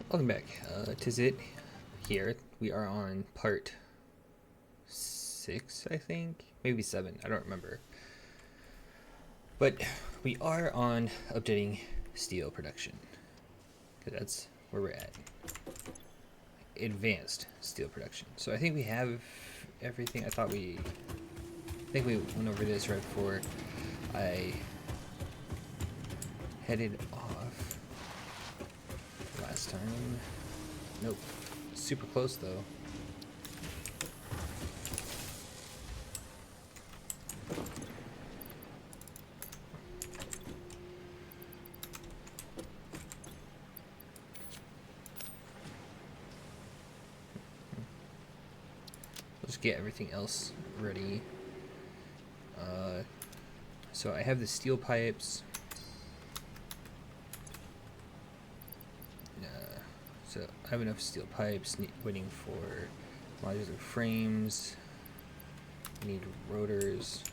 Welcome back. Tis it here. We are on part 6, I think. Maybe 7. I don't remember. But we are on updating steel production. Because that's where we're at. Advanced steel production. So I think we have everything. I think we went over this right before I headed off last time. Nope. Super close though. Let's get everything else ready. So I have the steel pipes. So I have enough steel pipes waiting for modular frames. I need rotors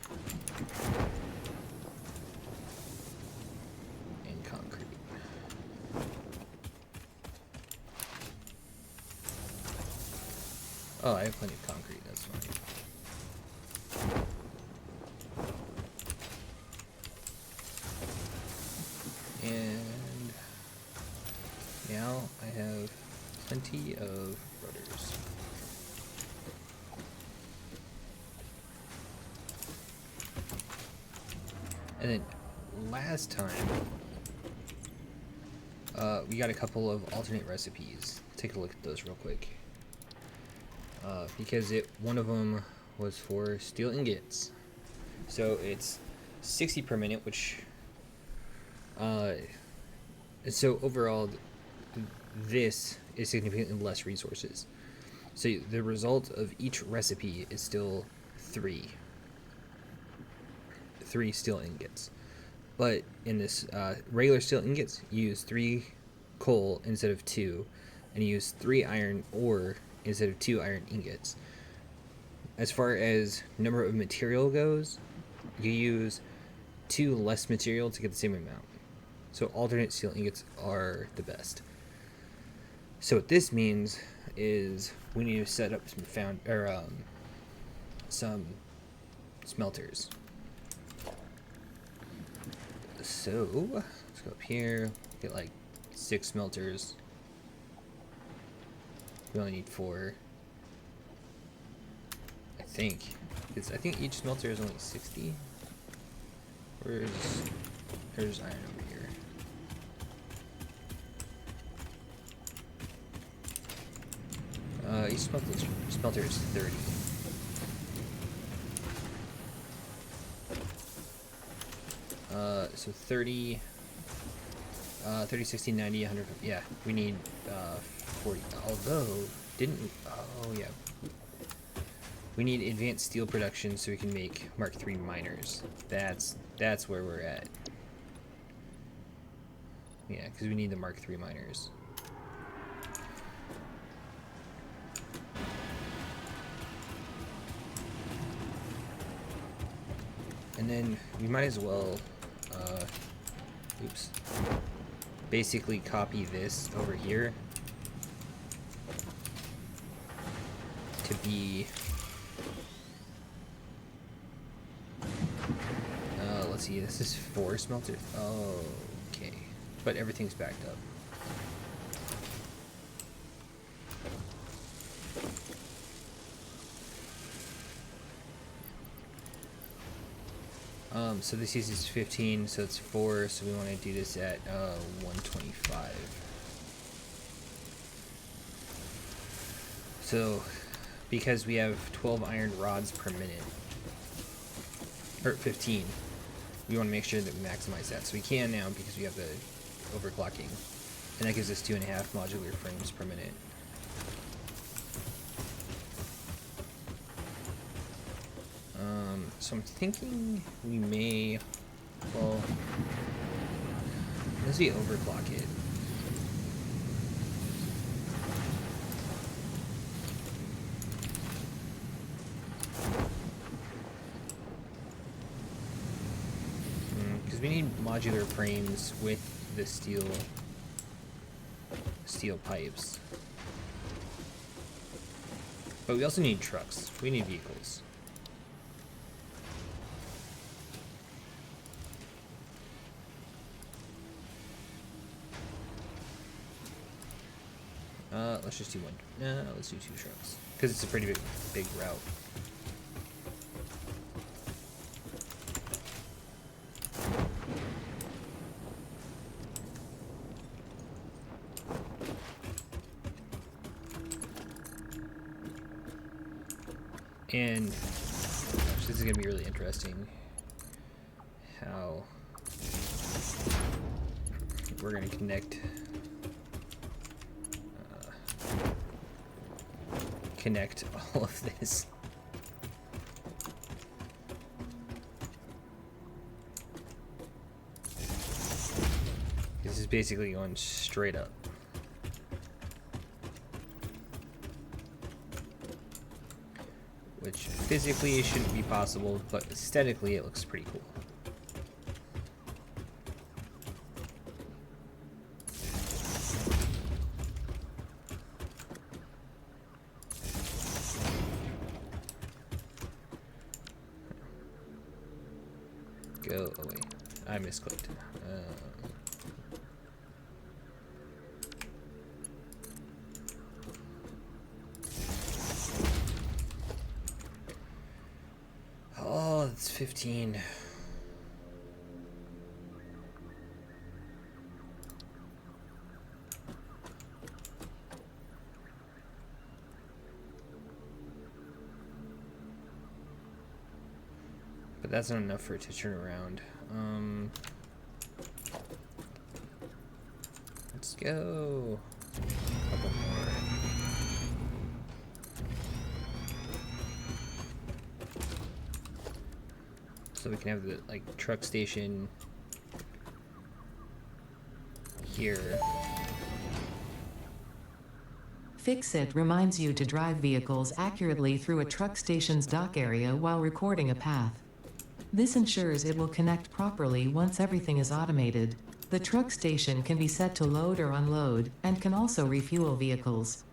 and concrete. Oh, I have plenty of concrete, that's fine. And now I have plenty of rotors. And then last time, we got a couple of alternate recipes. Take a look at those real quick. Because one of them was for steel ingots. So it's 60 per minute, which so overall this is significantly less resources. So the result of each recipe is still three steel ingots. But in this regular steel ingots, you use 3 coal instead of 2, and you use 3 iron ore instead of 2 iron ingots. As far as number of material goes, you use 2 less material to get the same amount. So alternate steel ingots are the best. So what this means is we need to set up some smelters. So let's go up here, get like 6 smelters. We only need 4. I think each smelter is only 60. There's iron over here. Each smelter is 30. So 30, 30, 60, 90, 100, yeah, we need 40. Although, oh yeah. We need advanced steel production so we can make Mark III miners. That's where we're at. Yeah, because we need the Mark III miners. And then we might as well, basically copy this over here to be, let's see, this is 4 smelters. Oh, okay. But everything's backed up. So this uses 15, so it's 4, so we want to do this at 125. So, because we have 12 iron rods per minute, or 15, we want to make sure that we maximize that. So we can now because we have the overclocking, and that gives us 2.5 modular frames per minute. So I'm thinking we may, well, let's see, overclock it. Because we need modular frames with the steel steel pipes. But we also need trucks. We need vehicles. Let's just do one. No, let's do 2 trucks. Because it's a pretty big route. And gosh, this is going to be really interesting how we're going to connect all of this. This is basically going straight up. Which physically shouldn't be possible, but aesthetically it looks pretty cool. Go away. I misclicked. Oh, it's 15. But that's not enough for it to turn around. Let's go. A couple more. So we can have the truck station here. Fix-It reminds you to drive vehicles accurately through a truck station's dock area while recording a path. This ensures it will connect properly once everything is automated. The truck station can be set to load or unload, and can also refuel vehicles.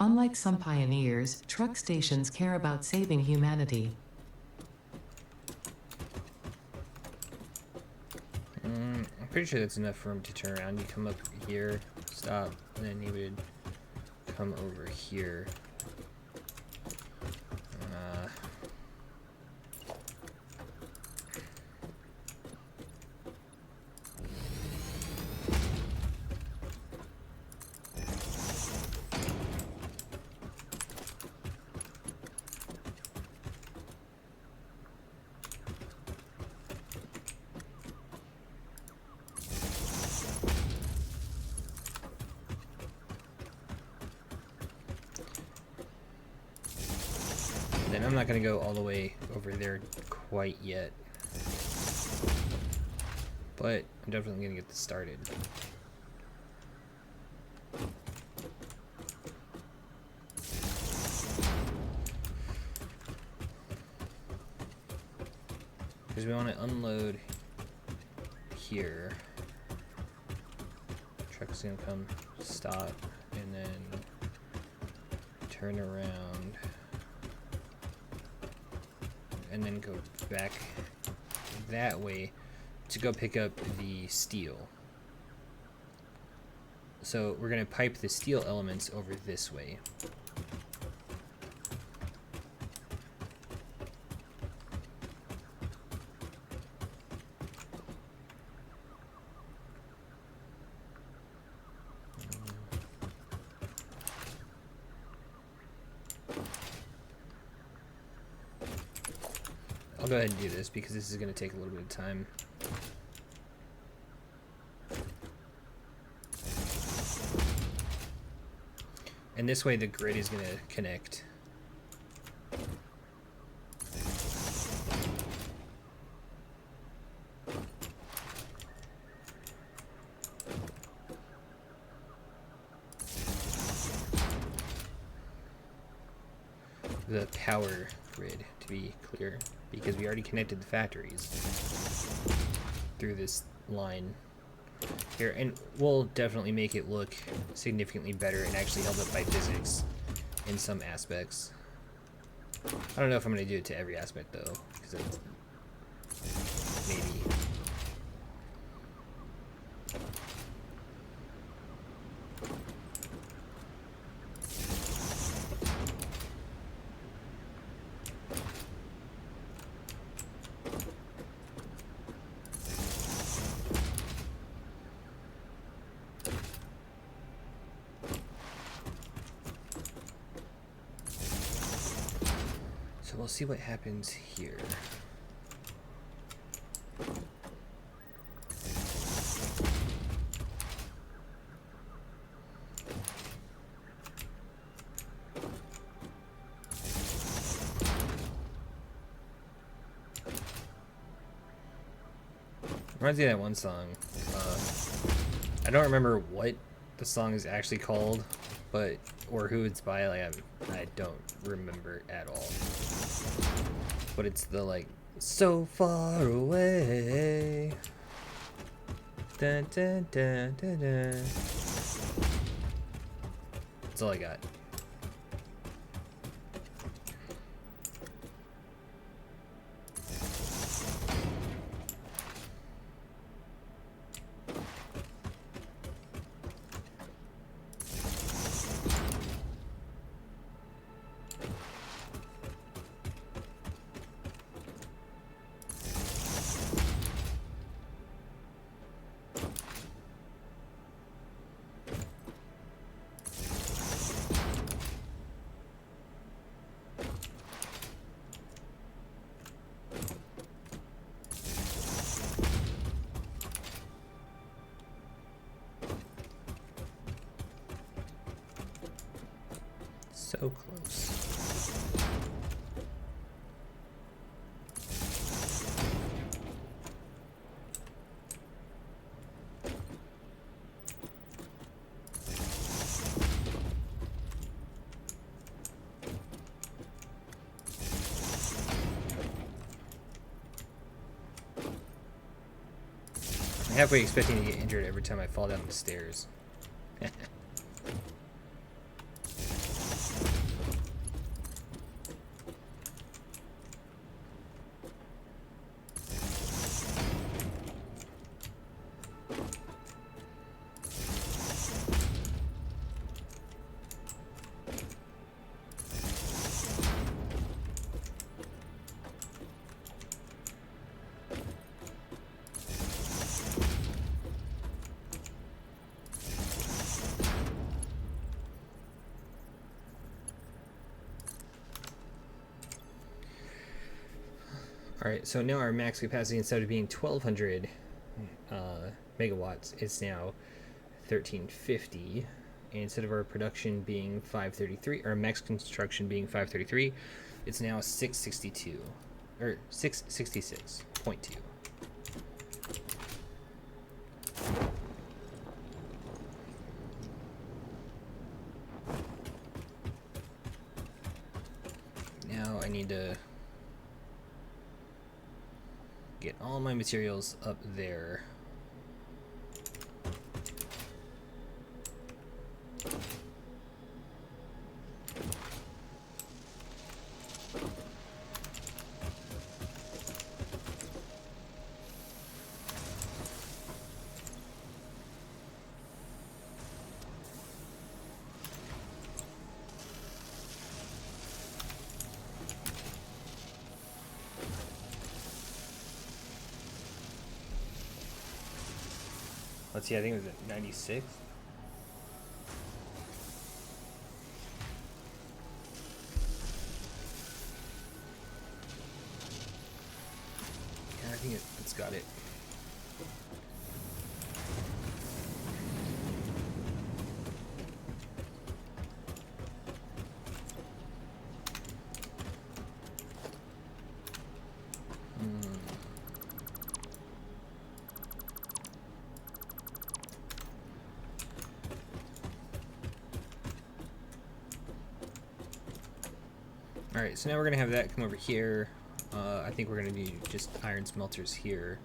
Unlike some pioneers, truck stations care about saving humanity. I'm pretty sure that's enough for him to turn around. You come up here, stop, and then he would come over here. And I'm not going to go all the way over there quite yet. But I'm definitely going to get this started. Because we want to unload here. Truck's going to come stop and then turn around. And then go back that way to go pick up the steel. So we're going to pipe the steel elements over this way. I'll go ahead and do this because this is going to take a little bit of time. And this way the grid is going to connect. The power grid, to be clear, because we already connected the factories through this line. Here, and we'll definitely make it look significantly better and actually held up by physics in some aspects. I don't know if I'm going to do it to every aspect, though, because maybe. So we'll see what happens here. Reminds me of that one song. I don't remember what the song is actually called, but or who it's by. Like I don't remember at all. But it's the like so far away. Dun, dun, dun, dun, dun. That's all I got. So close. I'm halfway expecting to get injured every time I fall down the stairs. Alright, so now our max capacity, instead of being 1200 megawatts, it's now 1350. And instead of our production being 533, or max construction being 533, it's now 662, or 666.2. Now I need to get all my materials up there. Let's see, I think it was at 96. Yeah, I think it's got it. Alright, so now we're going to have that come over here. I think we're going to do just iron smelters here.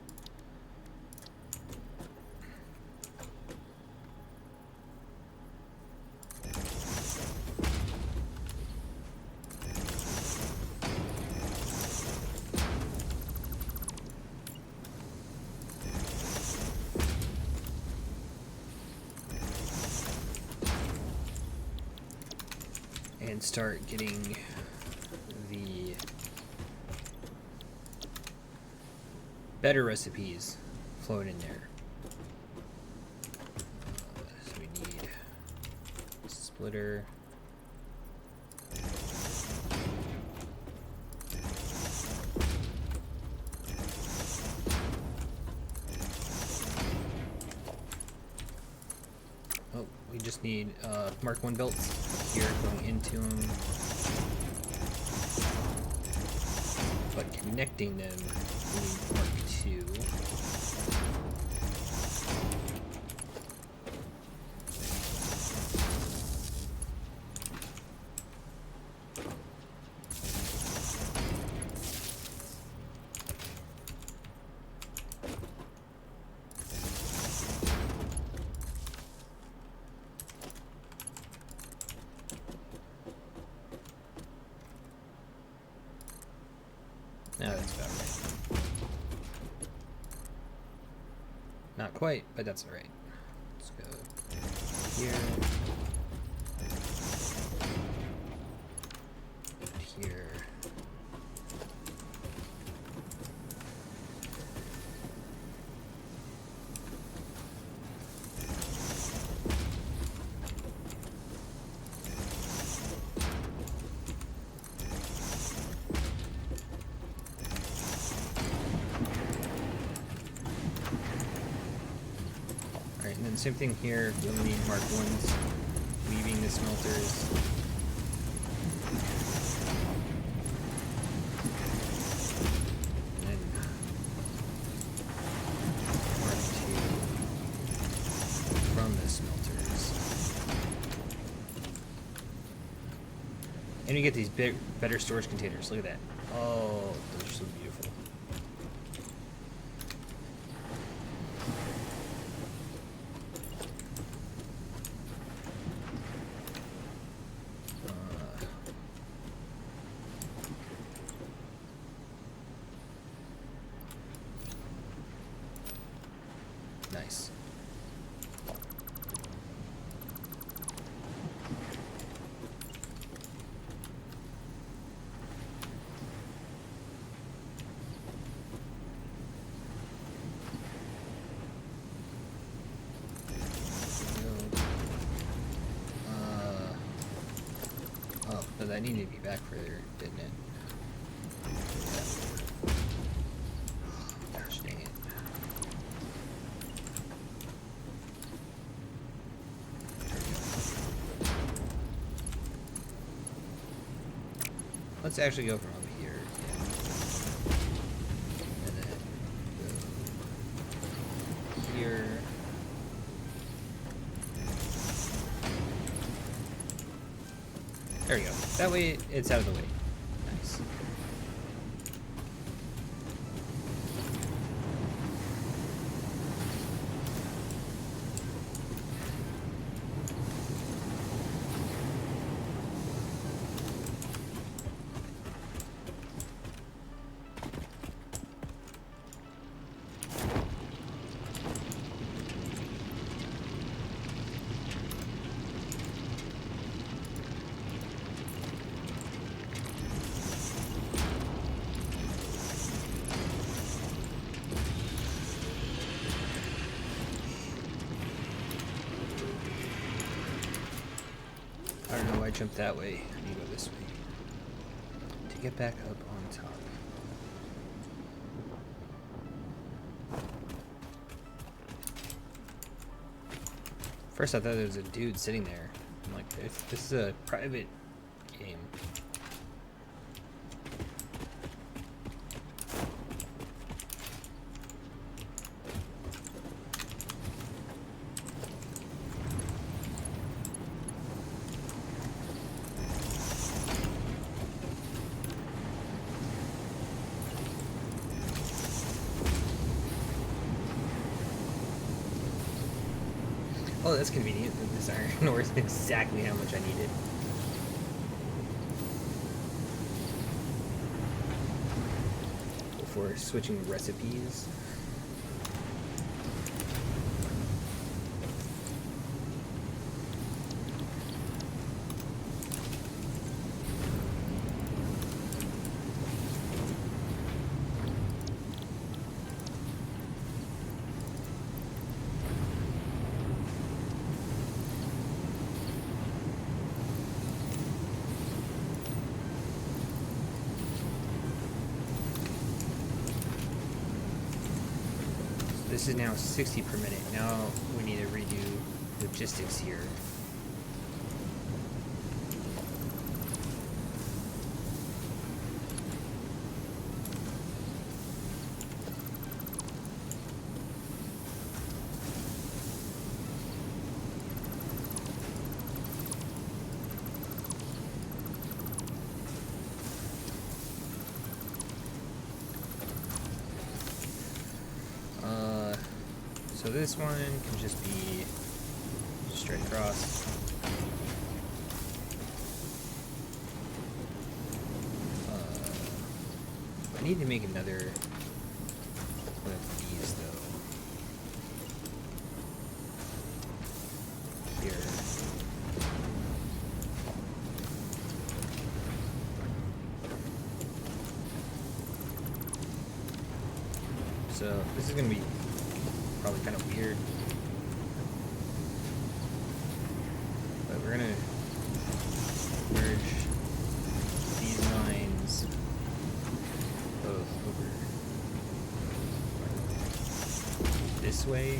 and start getting the better recipes flowing in there. So we need a splitter. Oh, we just need Mark 1 belts here going into them. But connecting them, we need Mark 2. Now that's about right. Not quite, but that's alright. Let's go here. And here. And then same thing here, we only need Mark 1s, leaving the smelters. And then Mark 2 from the smelters. And you get these better storage containers, look at that. Oh, those are so beautiful. Nice. Oh, but that needed to be back further, didn't it? Gosh dang it. Let's actually go from over here. And then go here. There we go. That way it's out of the way. Nice. I don't know why I jumped that way. I need to go this way. To get back up on top. First I thought there was a dude sitting there. I'm like, this is a private game. Oh, that's convenient that this iron ore is exactly how much I needed. Before switching recipes. this is now 60 per minute. Now we need to redo logistics here. So this one can just be straight across. I need to make another one of these though. Here. So this is gonna be probably kind of weird, but we're gonna merge these lines both over this way.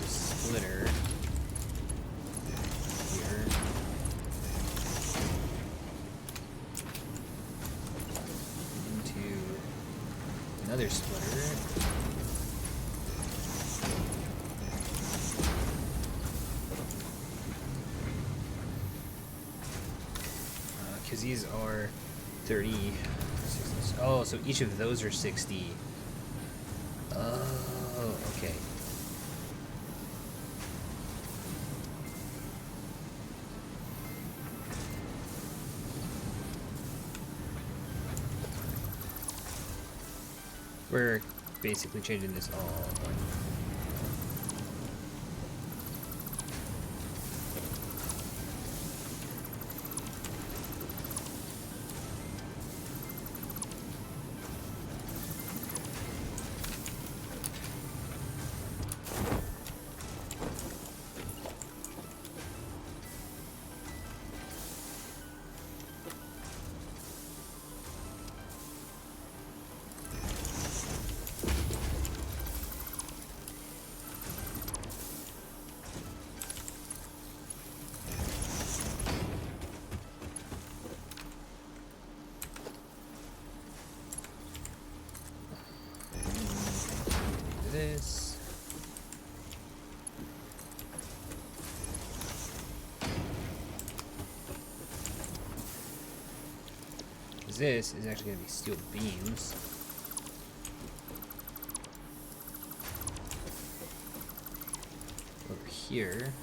Splitter here. Into another splitter. Because these are 30. 60. Oh, so each of those are 60. Oh, okay. We're basically changing this all. This. This is actually going to be steel beams. Over here.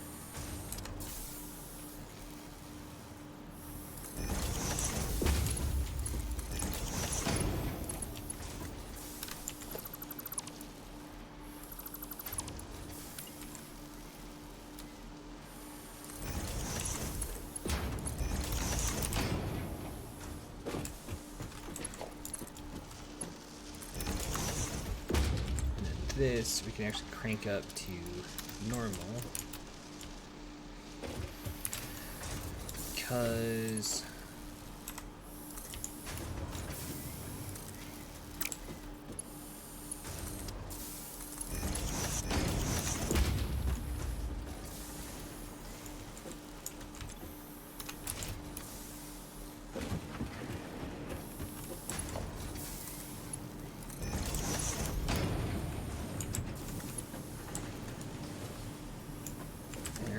This we can actually crank up to normal because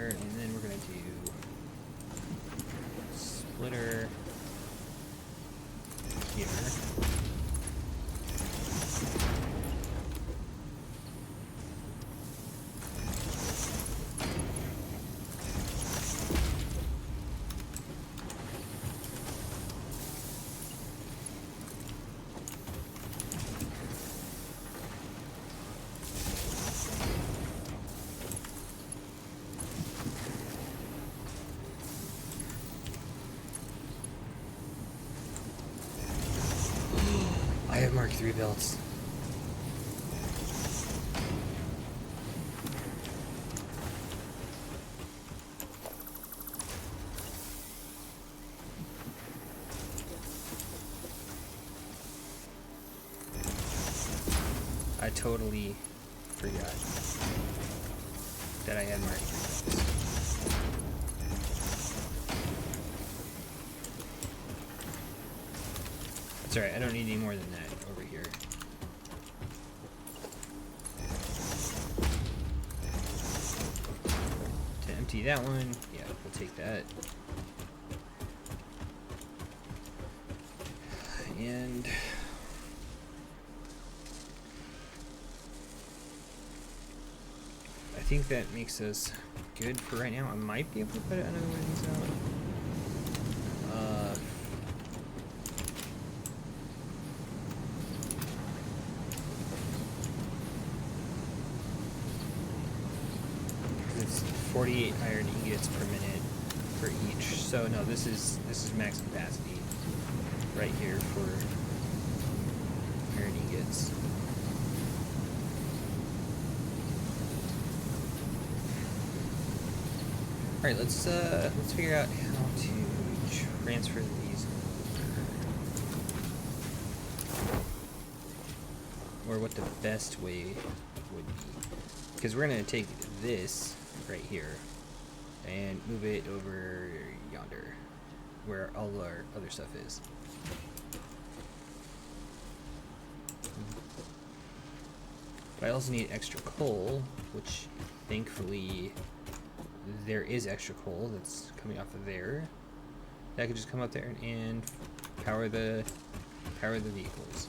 and then we're going to do splitter here. 3 belts. I totally forgot that I had marked 3 belts. That's alright, I don't need any more than that over here. To empty that one, yeah, we'll take that. And I think that makes us good for right now. I might be able to put another one of these out. It's 48 iron ingots per minute for each. So no, this is max capacity right here for iron ingots. All right, let's figure out how to transfer these over, or what the best way would be, because we're gonna take this right here and move it over yonder where all our other stuff is. But I also need extra coal, which thankfully there is extra coal that's coming off of there. That could just come up there and power the vehicles.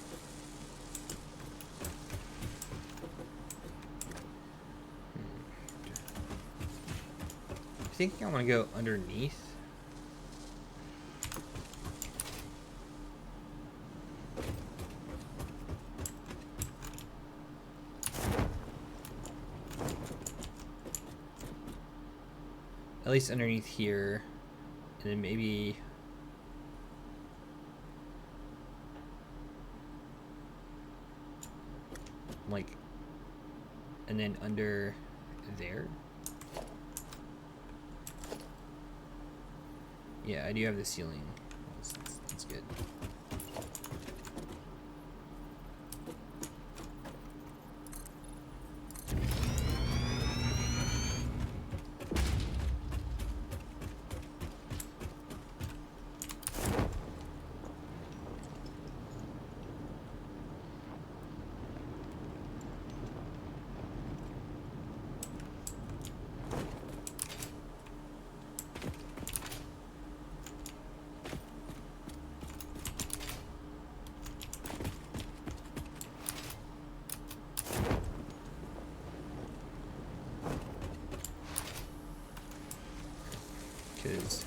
I think I want to go underneath. At least underneath here, and then maybe like, and then under there. Yeah, I do have the ceiling. That's good. Because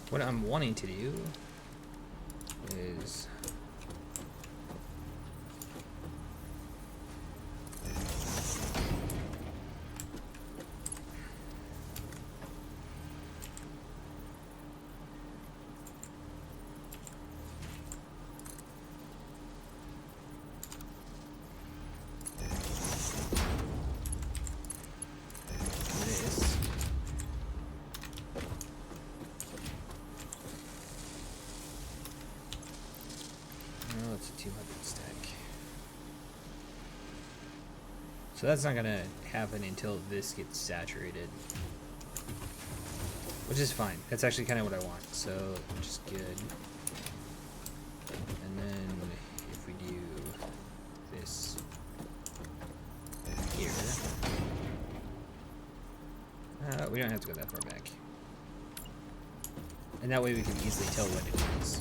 what I'm wanting to do is this. Oh, it's a 200 stack. So that's not gonna happen until this gets saturated, which is fine. That's actually kind of what I want, so which is good. And then if we do this here, we don't have to go that far back, and that way we can easily tell when it is.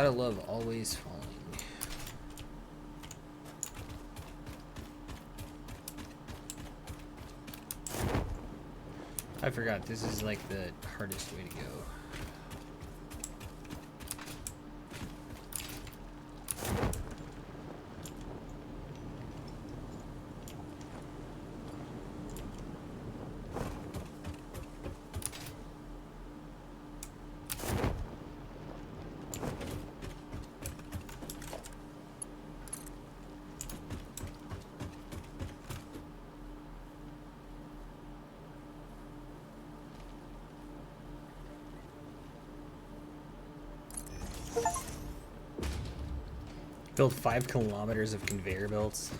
Gotta love always falling. I forgot, this is like the hardest way to go. Build 5 kilometers of conveyor belts.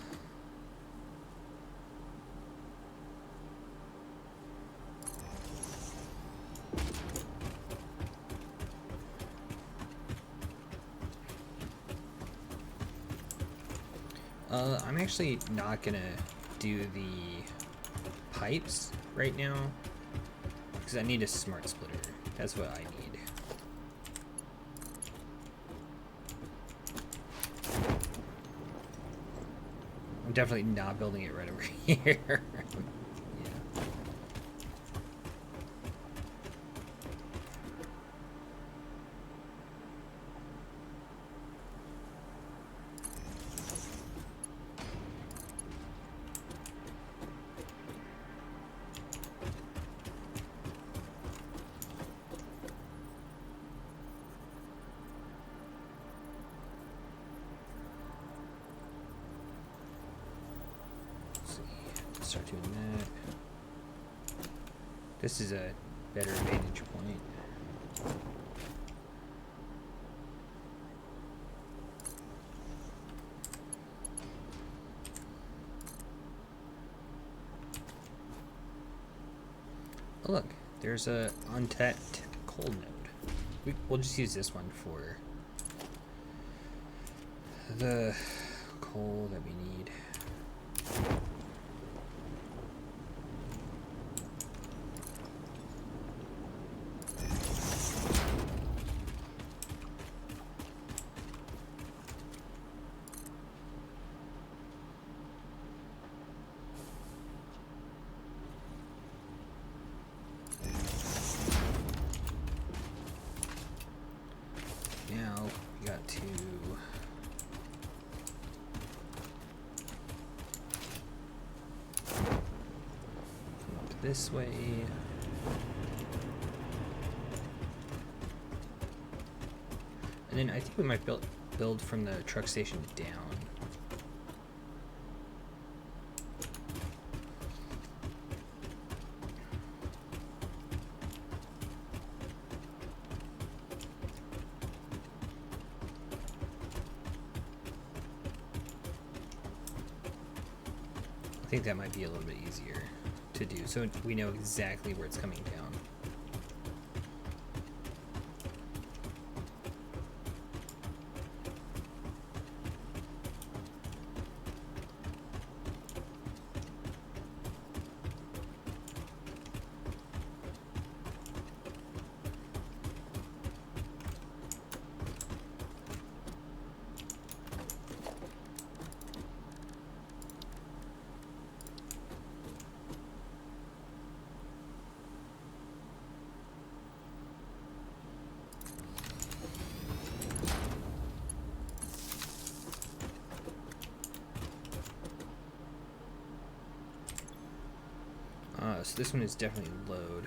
I'm actually not gonna do the pipes right now because I need a smart splitter. That's what I need. I'm definitely not building it right over here. Yeah. Start doing that. This is a better vantage point. Oh look, there's a untapped coal node. We'll just use this one for the coal that we need. Now we got to come up this way. And then I think we might build from the truck station down. I think that might be a little bit easier to do, so we know exactly where it's coming down. So this one is definitely load.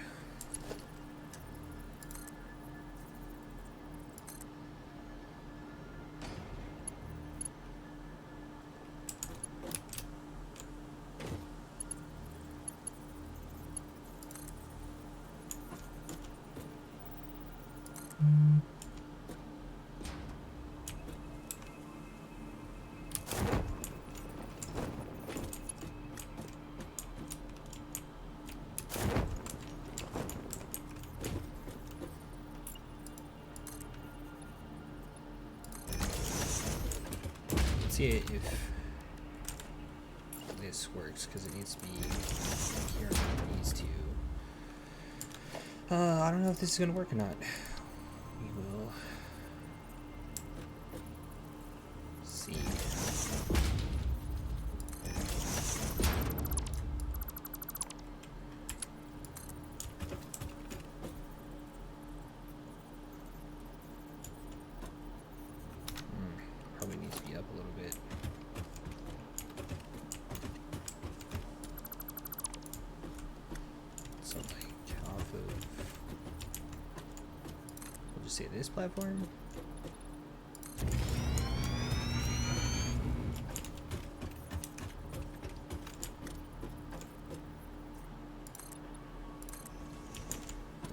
See if this works because it needs to be here on these two. I don't know if this is gonna work or not. We will just say this platform.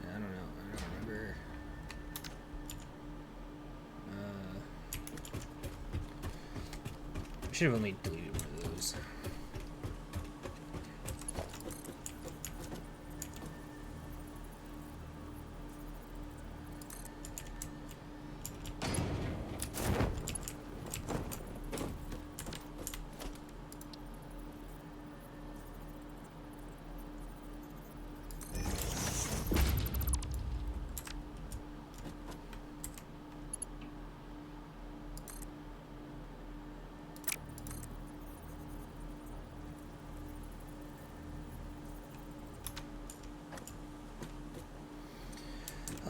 I don't know. I don't remember. I should have only deleted one of those.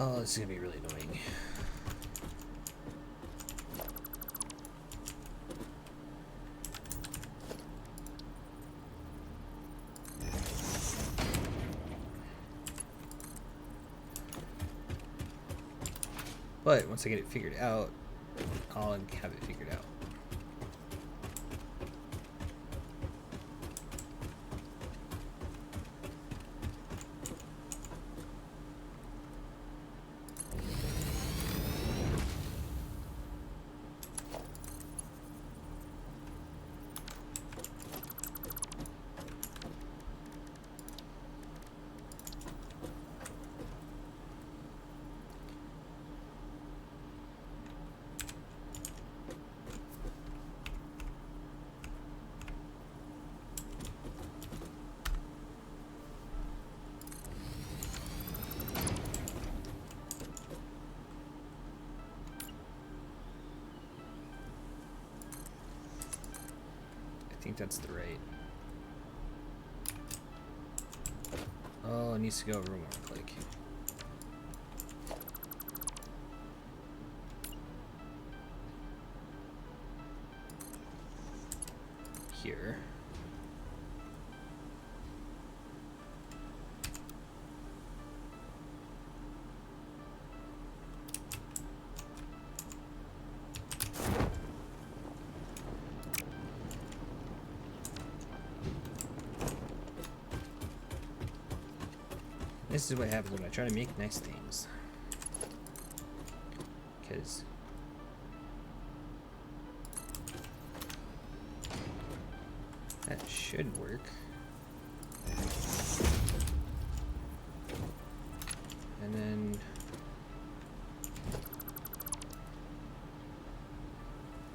Oh, this is gonna be really annoying. But once I get it figured out, I'll have it figured out. I think that's the right. Oh, it needs to go over one click. Here. This is what happens when I try to make nice things. Because that should work. And then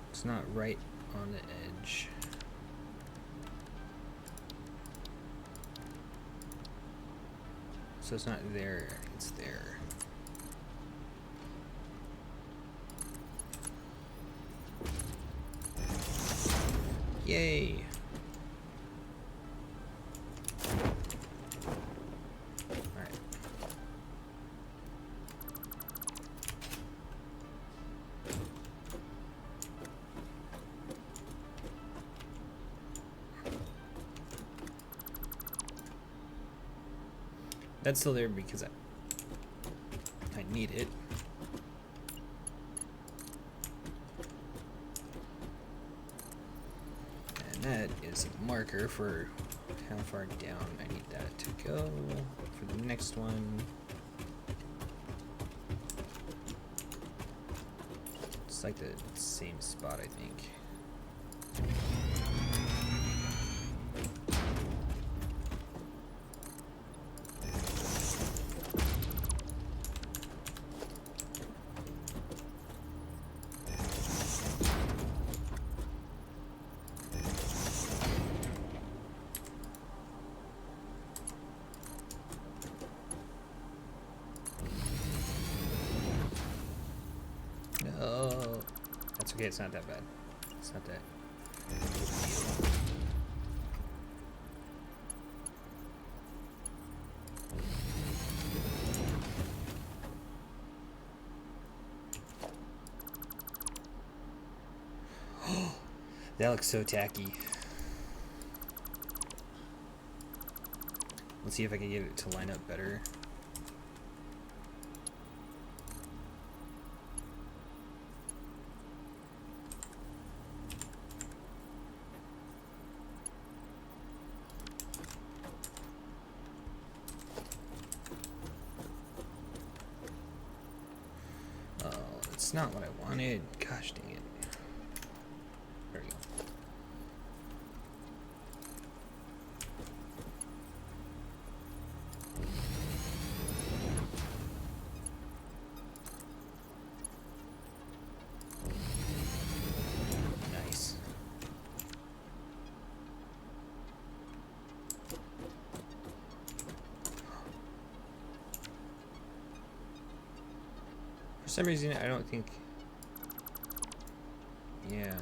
it's not right on the edge. So it's not there, it's there. Yay! Alright. That's still there because I need it. And that is a marker for how far down I need that to go for the next one. It's like the same spot, I think. No, that's okay. It's not that bad. It's not that. That looks so tacky. Let's see if I can get it to line up better. That's not what I wanted. Gosh dang it. There we go. Nice. For some reason, I don't think... Yeah.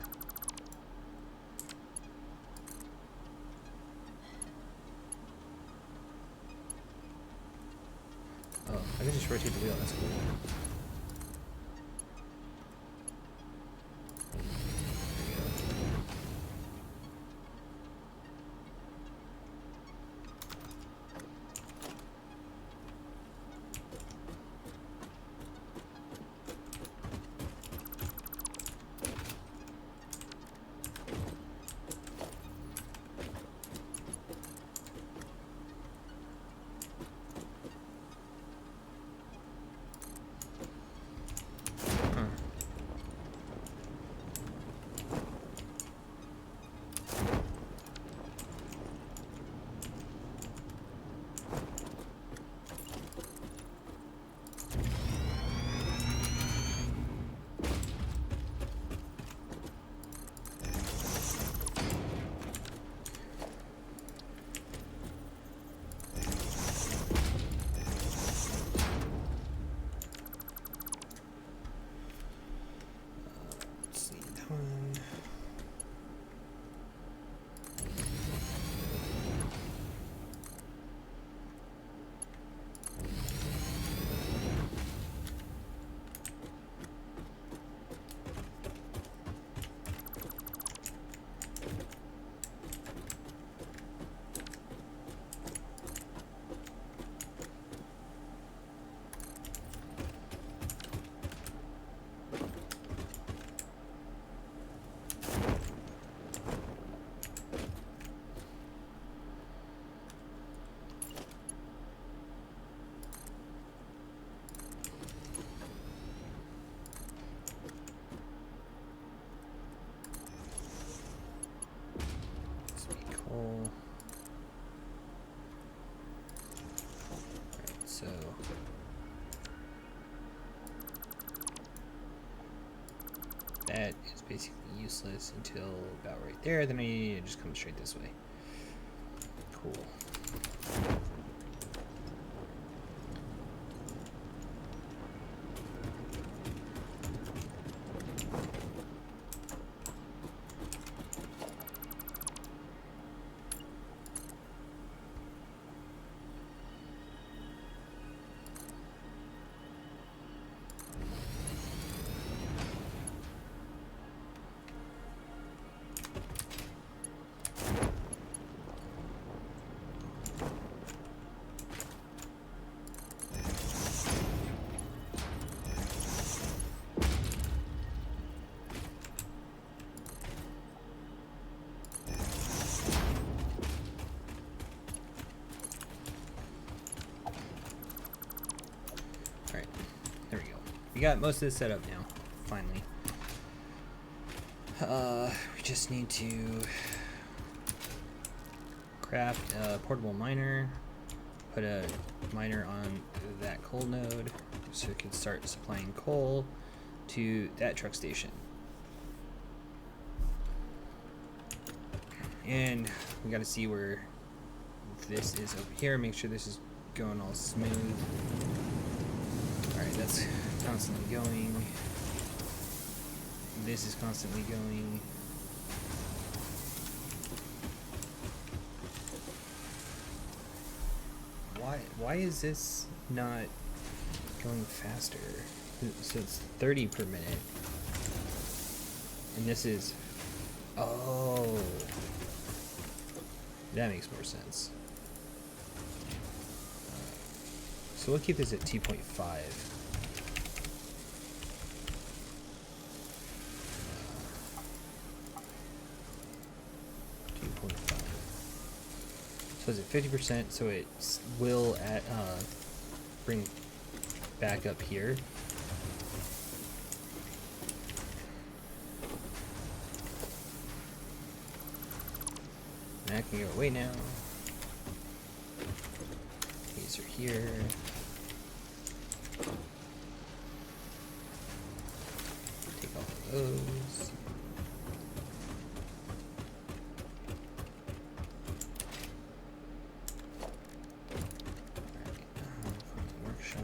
Oh, I can just rotate the wheel. That's cool. Alright, so that is basically useless until about right there. Then I need to just come straight this way. Cool. We got most of this set up now, finally. We just need to craft a portable miner, put a miner on that coal node so it can start supplying coal to that truck station. And we gotta see where this is over here, make sure this is going all smooth. Alright, that's constantly going. This is constantly going. Why is this not going faster? So it's 30 per minute. And this is... Oh. That makes more sense. So we'll keep this at 2.5. 2.5. So is it 50%? So it will bring back up here. That can go away now. These are here. Take all of those. Workshop.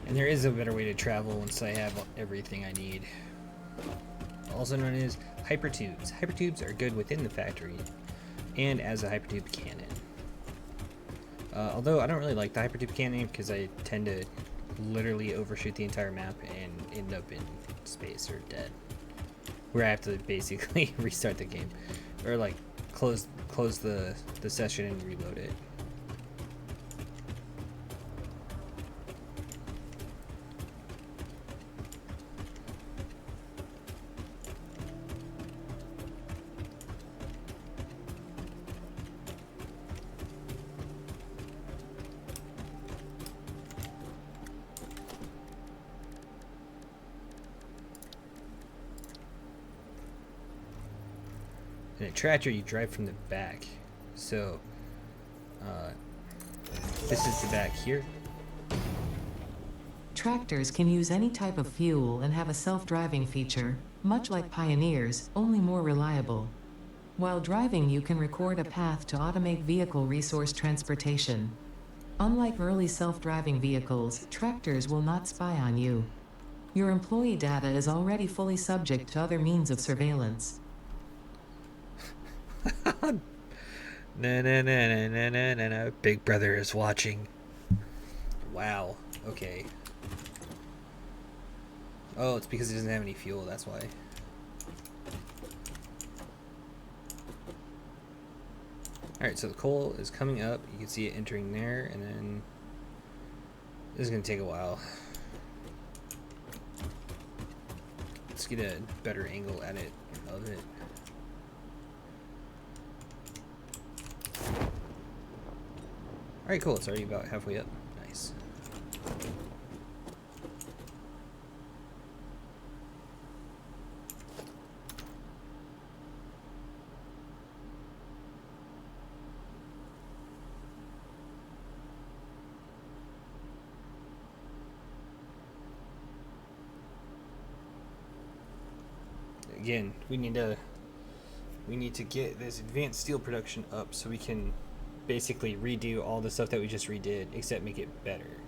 And there is a better way to travel once I have everything I need. Also known as hypertubes. Hypertubes are good within the factory and as a hypertube cannon. Although I don't really like the hypertube cannon because I tend to literally overshoot the entire map and end up in space or dead. Where I have to basically restart the game. Or like close the session and reload it. In a tractor, you drive from the back. So, this is the back here. Tractors can use any type of fuel and have a self-driving feature, much like Pioneers, only more reliable. While driving, you can record a path to automate vehicle resource transportation. Unlike early self-driving vehicles, tractors will not spy on you. Your employee data is already fully subject to other means of surveillance. No. Big Brother is watching. Wow. Okay. Oh, it's because it doesn't have any fuel, that's why. Alright, so the coal is coming up. You can see it entering there, and then this is going to take a while. Let's get a better angle at it, of it. Alright, cool. It's already about halfway up. Nice. Again, we need to get this advanced steel production up so we can basically redo all the stuff that we just redid, except make it better.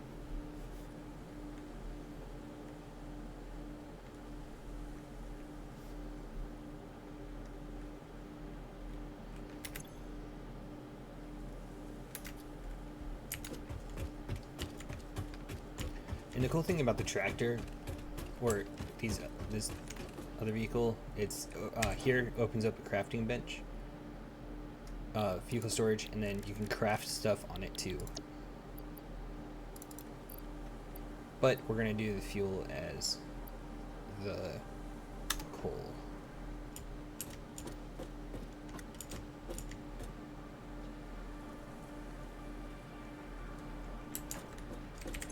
And the cool thing about the tractor, or this other vehicle, it's here opens up a crafting bench. Vehicle storage, and then you can craft stuff on it too. But we're gonna do the fuel as the coal.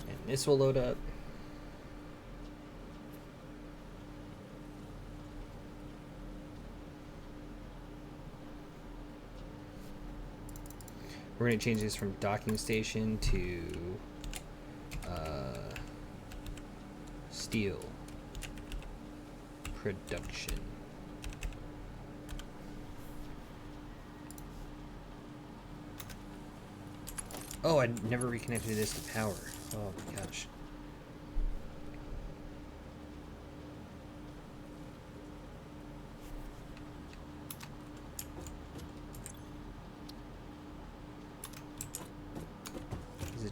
And this will load up. We're going to change this from docking station to steel production. Oh, I never reconnected this to power. Oh my gosh.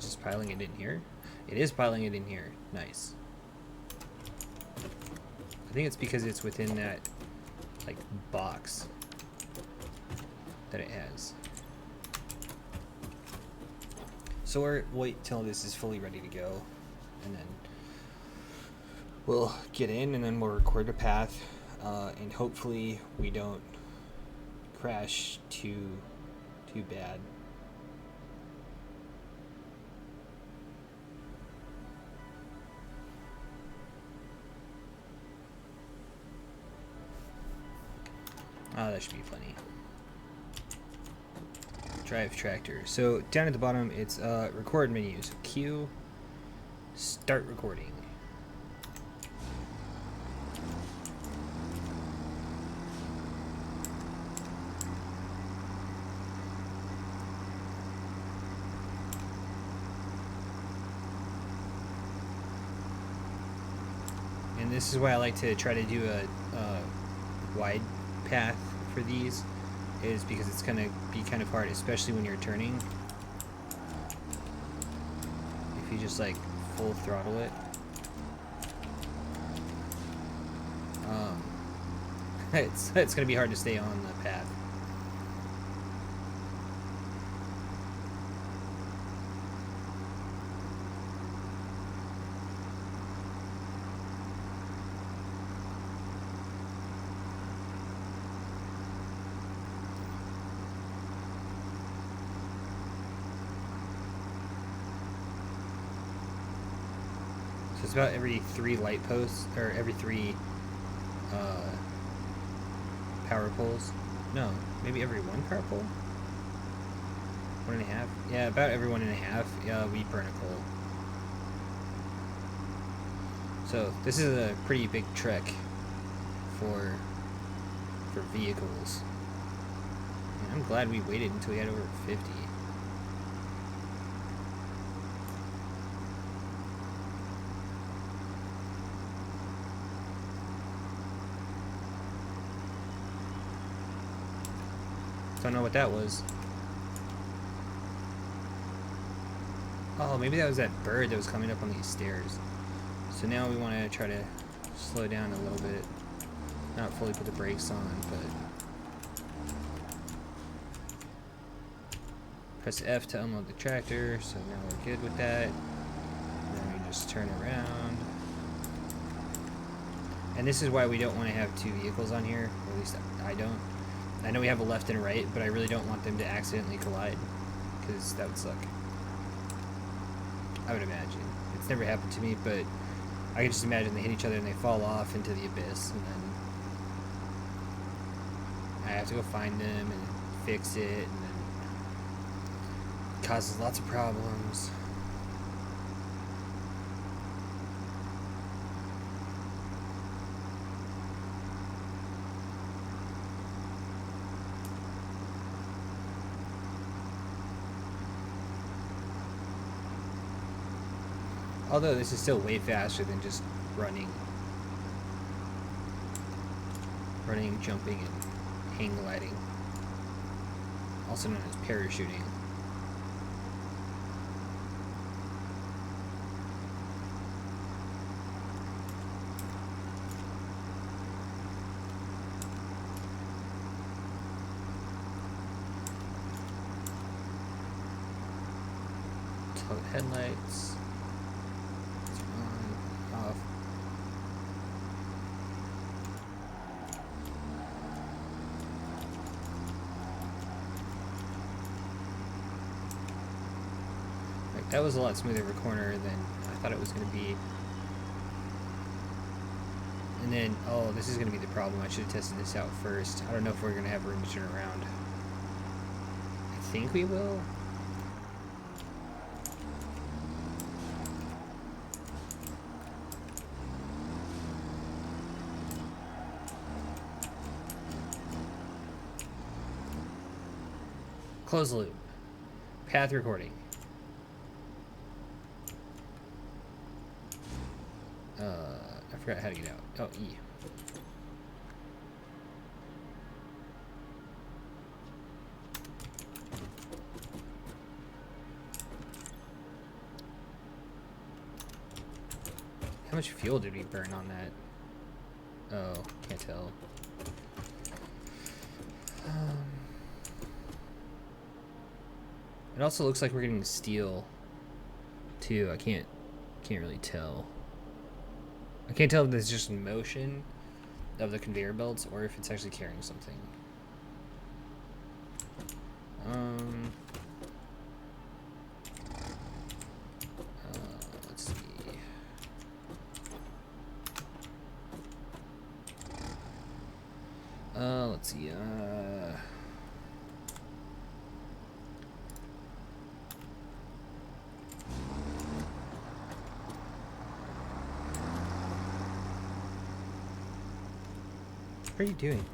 just piling it in here? It is piling it in here. Nice. I think it's because it's within that, like, box that it has. So we'll wait till this is fully ready to go, and then we'll get in, and then we'll record the path, and hopefully we don't crash too bad. That should be plenty. Drive tractor. So down at the bottom, it's record menu. So Q, start recording. And this is why I like to try to do a wide path for these, is because it's going to be kind of hard, especially when you're turning. If you just like full throttle it. It's going to be hard to stay on the path. So it's about every 3 light posts, or every 3 power poles. No, maybe every 1 power pole? 1.5? Yeah, about every 1.5, we burn a coal. So this is a pretty big trek for vehicles. And I'm glad we waited until we had over 50. Don't know what that was. Oh, maybe that was that bird that was coming up on these stairs. So now we want to try to slow down a little bit. Not fully put the brakes on, but press F to unload the tractor. So now we're good with that. And then we just turn around. And this is why we don't want to have 2 vehicles on here. Or at least I don't. I know we have a left and a right, but I really don't want them to accidentally collide, because that would suck. I would imagine. It's never happened to me, but I can just imagine they hit each other and they fall off into the abyss, and then I have to go find them and fix it, and then it causes lots of problems. Although this is still way faster than just running, jumping, and hang gliding, also known as parachuting. Headlights. Off. Like, that was a lot smoother of a corner than I thought it was going to be. And then, oh, this is going to be the problem. I should have tested this out first. I don't know if we're going to have room to turn around. I think we will. Close loop. Path recording. I forgot how to get out. Oh, E. How much fuel did we burn on that? Oh, can't tell. It also looks like we're getting steel too. I can't really tell. I can't tell if there's just motion of the conveyor belts or if it's actually carrying something. Let's see. Let's see. What are you doing?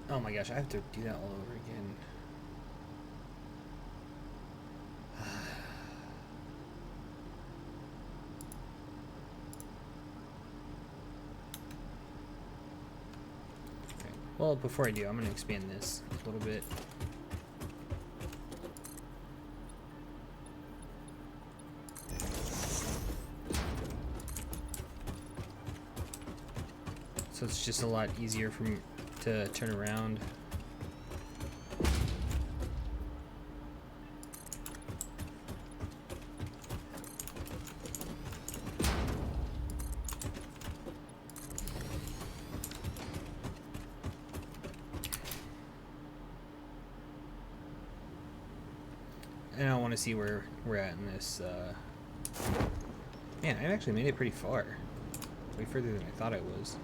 Oh my gosh, I have to do that all over again. Okay. Well, before I do, I'm going to expand this a little bit. So it's just a lot easier for me to turn around. And I want to see where we're at in this. Man, I actually made it pretty far. Way further than I thought I was.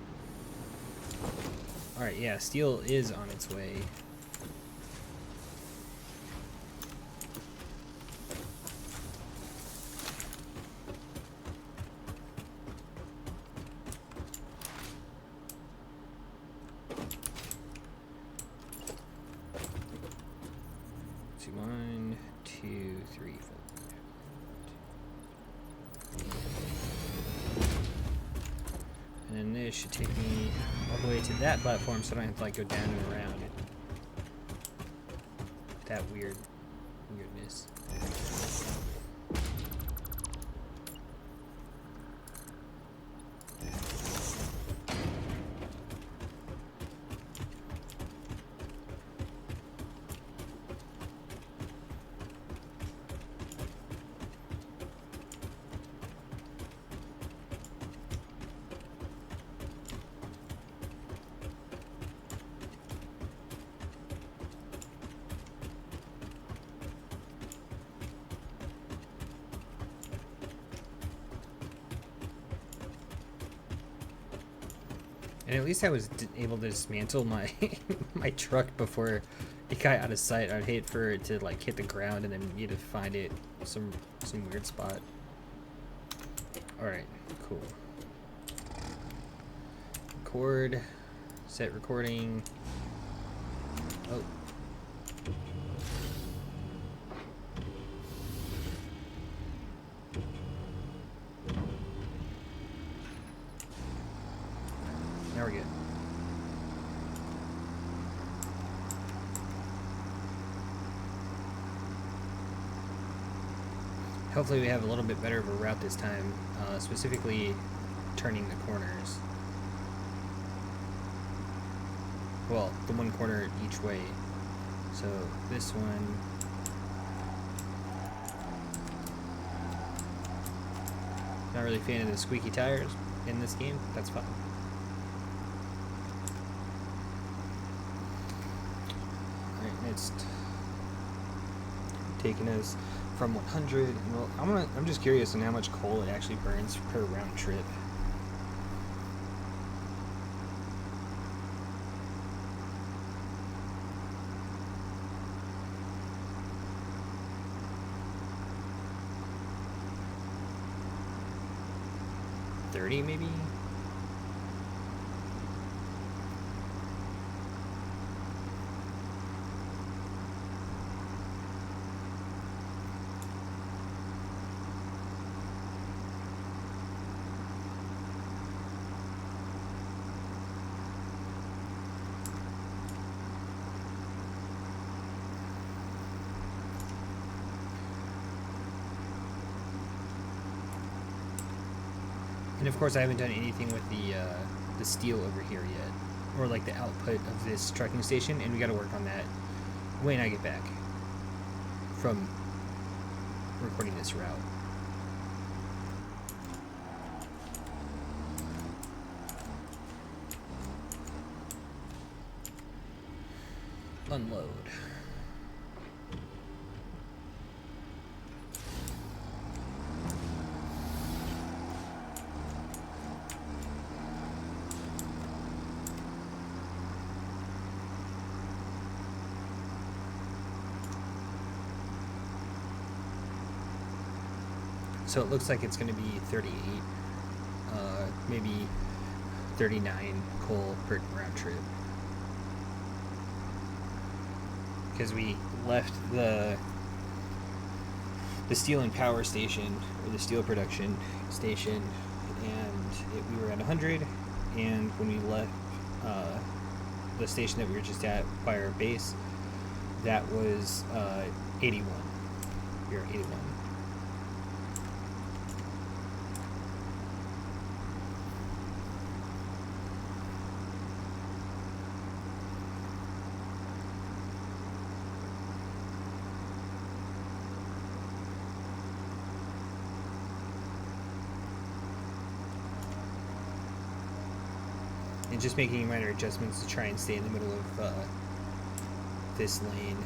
Alright, yeah, steel is on its way. So 1, 2, 3, 4. And then this should take me all the way to that platform so I don't have to like go down and around it. That weirdness. And at least I was able to dismantle my my truck before it got out of sight. I'd hate for it to like hit the ground and then you to find it some weird spot. All right, cool. Record, set recording. Oh. Now we're good. Hopefully we have a little bit better of a route this time, specifically turning the corners. Well, the one corner each way. So this one. Not really a fan of the squeaky tires in this game. That's fine. Alright, it's taking us from 100. And well, I'm just curious on how much coal it actually burns per round trip. 30 maybe. And of course, I haven't done anything with the steel over here yet, or like the output of this trucking station, and we got to work on that when I get back from recording this route. Unload. So it looks like it's going to be 38, maybe 39 coal per round trip. Because we left the steel and power station, or the steel production station, and we were at 100, and when we left the station that we were just at by our base, that was 81. We were at 81. And just making minor adjustments to try and stay in the middle of this lane.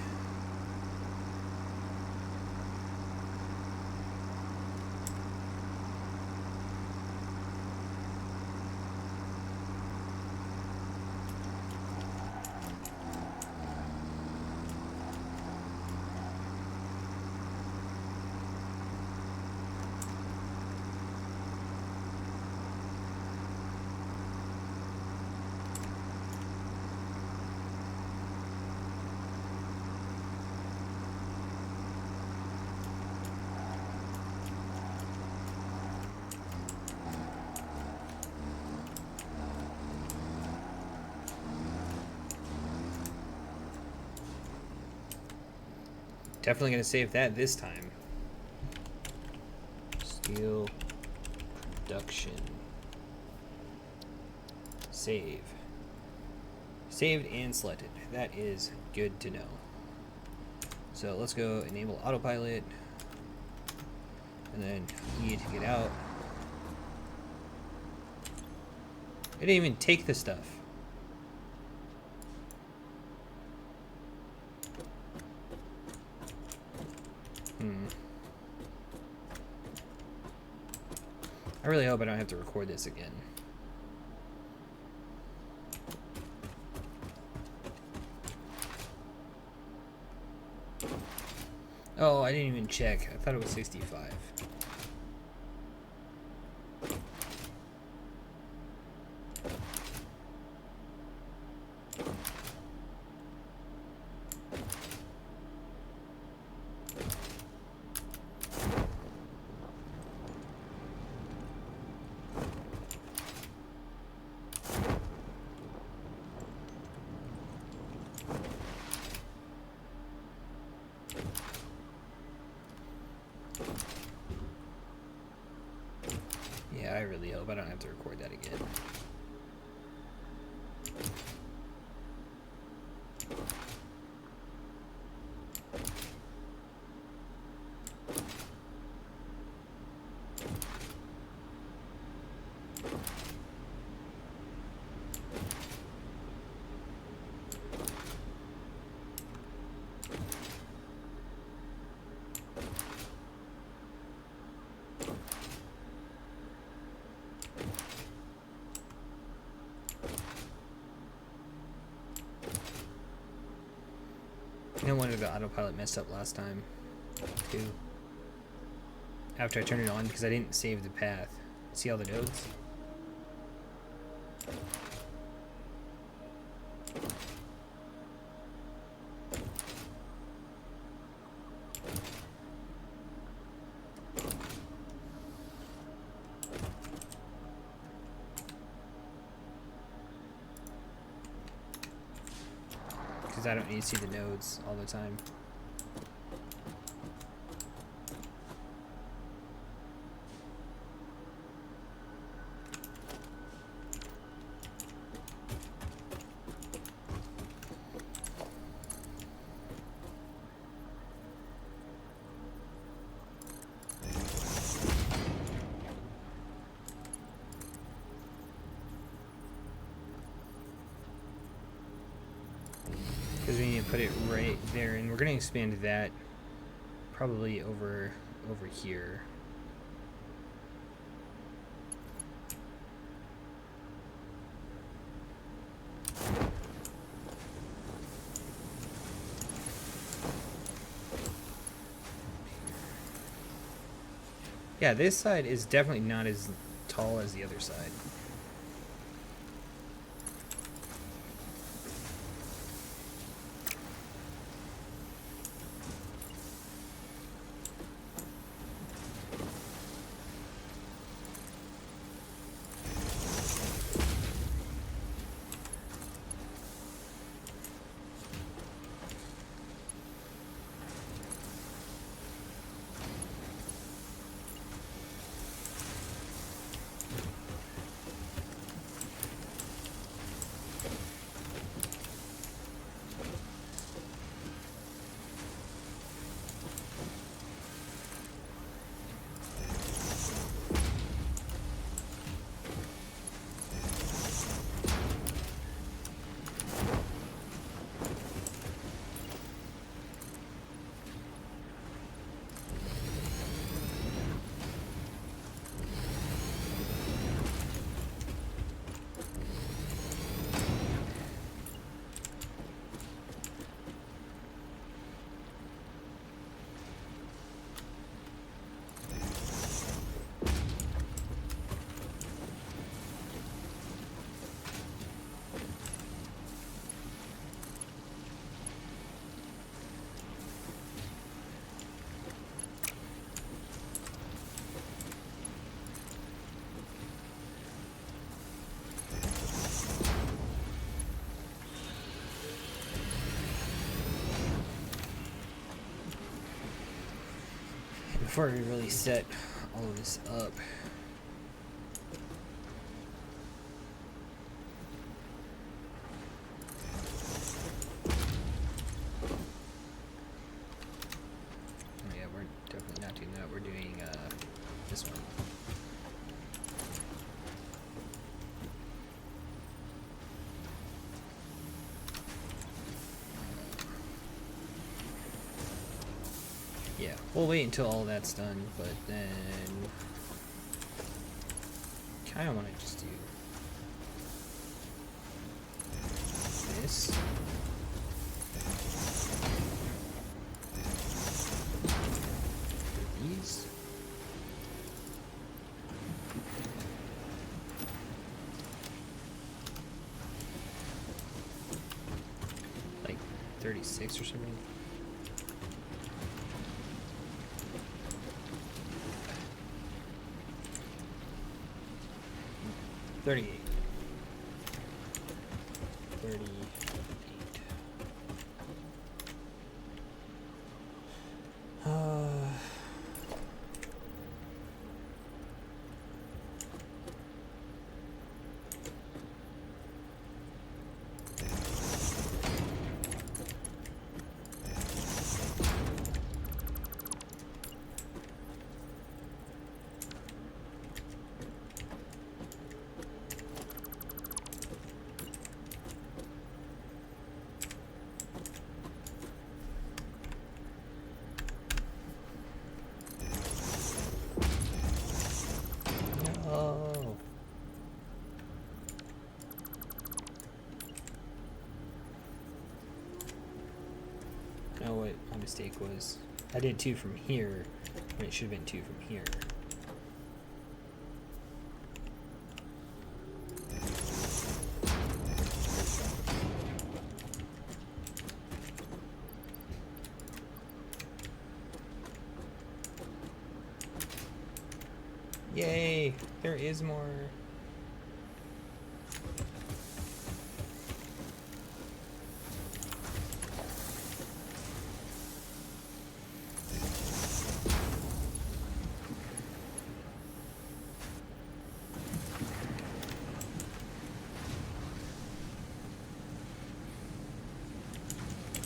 Definitely going to save that this time. Steel production. Save. Saved and selected. That is good to know. So let's go enable autopilot. And then E to get out. It didn't even take the stuff. I really hope I don't have to record this again. Oh, I didn't even check. I thought it was 65. Yeah, I really hope I don't have to record that again. No wonder the autopilot messed up last time, too. After I turned it on, because I didn't save the path. See all the nodes? Because I don't need to see the nodes all the time. Because we need to put it right there, and we're going to expand that probably over here. Yeah, this side is definitely not as tall as the other side. Before we really set all of this up. Oh yeah, we're definitely not doing that. We're doing this one. Yeah, we'll wait until all that's done, but then kind of want to just do this. These. Like 36 or something. 38. 38. No. I know what my mistake was. I did 2 from here when it should have been 2 from here. Yay! There is more.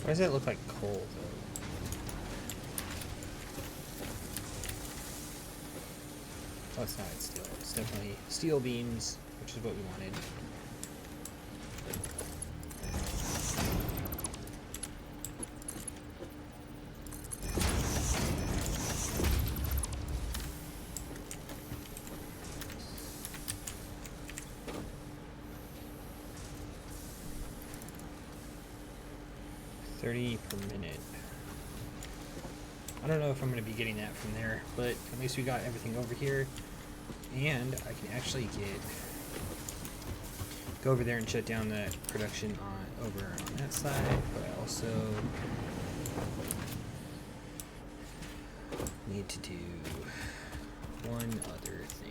Why does that look like coal, though? Oh, it's not. It's steel. It's definitely steel beams, which is what we wanted. $30 per minute. I don't know if I'm going to be getting that from there, but at least we got everything over here. And I can actually go over there and shut down that production over on that side, but I also need to do one other thing.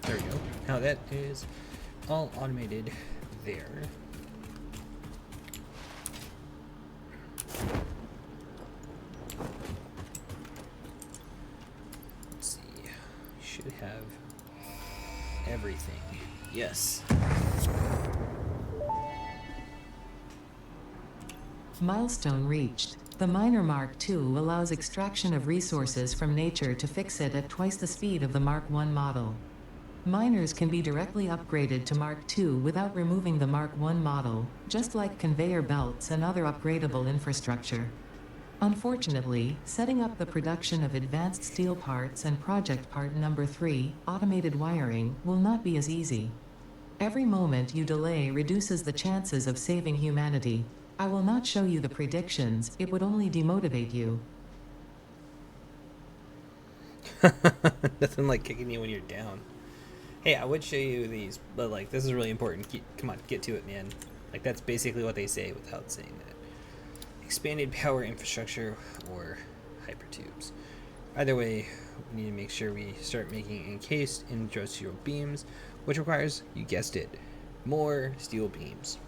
There we go. Now that is all automated there. Let's see. Should have everything. Yes. Milestone reached. The Miner Mark II allows extraction of resources from nature to fix it at twice the speed of the Mark I model. Miners can be directly upgraded to Mark II without removing the Mark I model, just like conveyor belts and other upgradable infrastructure. Unfortunately, setting up the production of advanced steel parts and project part number 3, automated wiring, will not be as easy. Every moment you delay reduces the chances of saving humanity. I will not show you the predictions, it would only demotivate you. Nothing like kicking you when you're down. Hey, I would show you these, but like this is really important. Come on, get to it, man. Like that's basically what they say without saying that. Expanded power infrastructure or hypertubes. Either way, we need to make sure we start making encased industrial beams, which requires, you guessed it, more steel beams.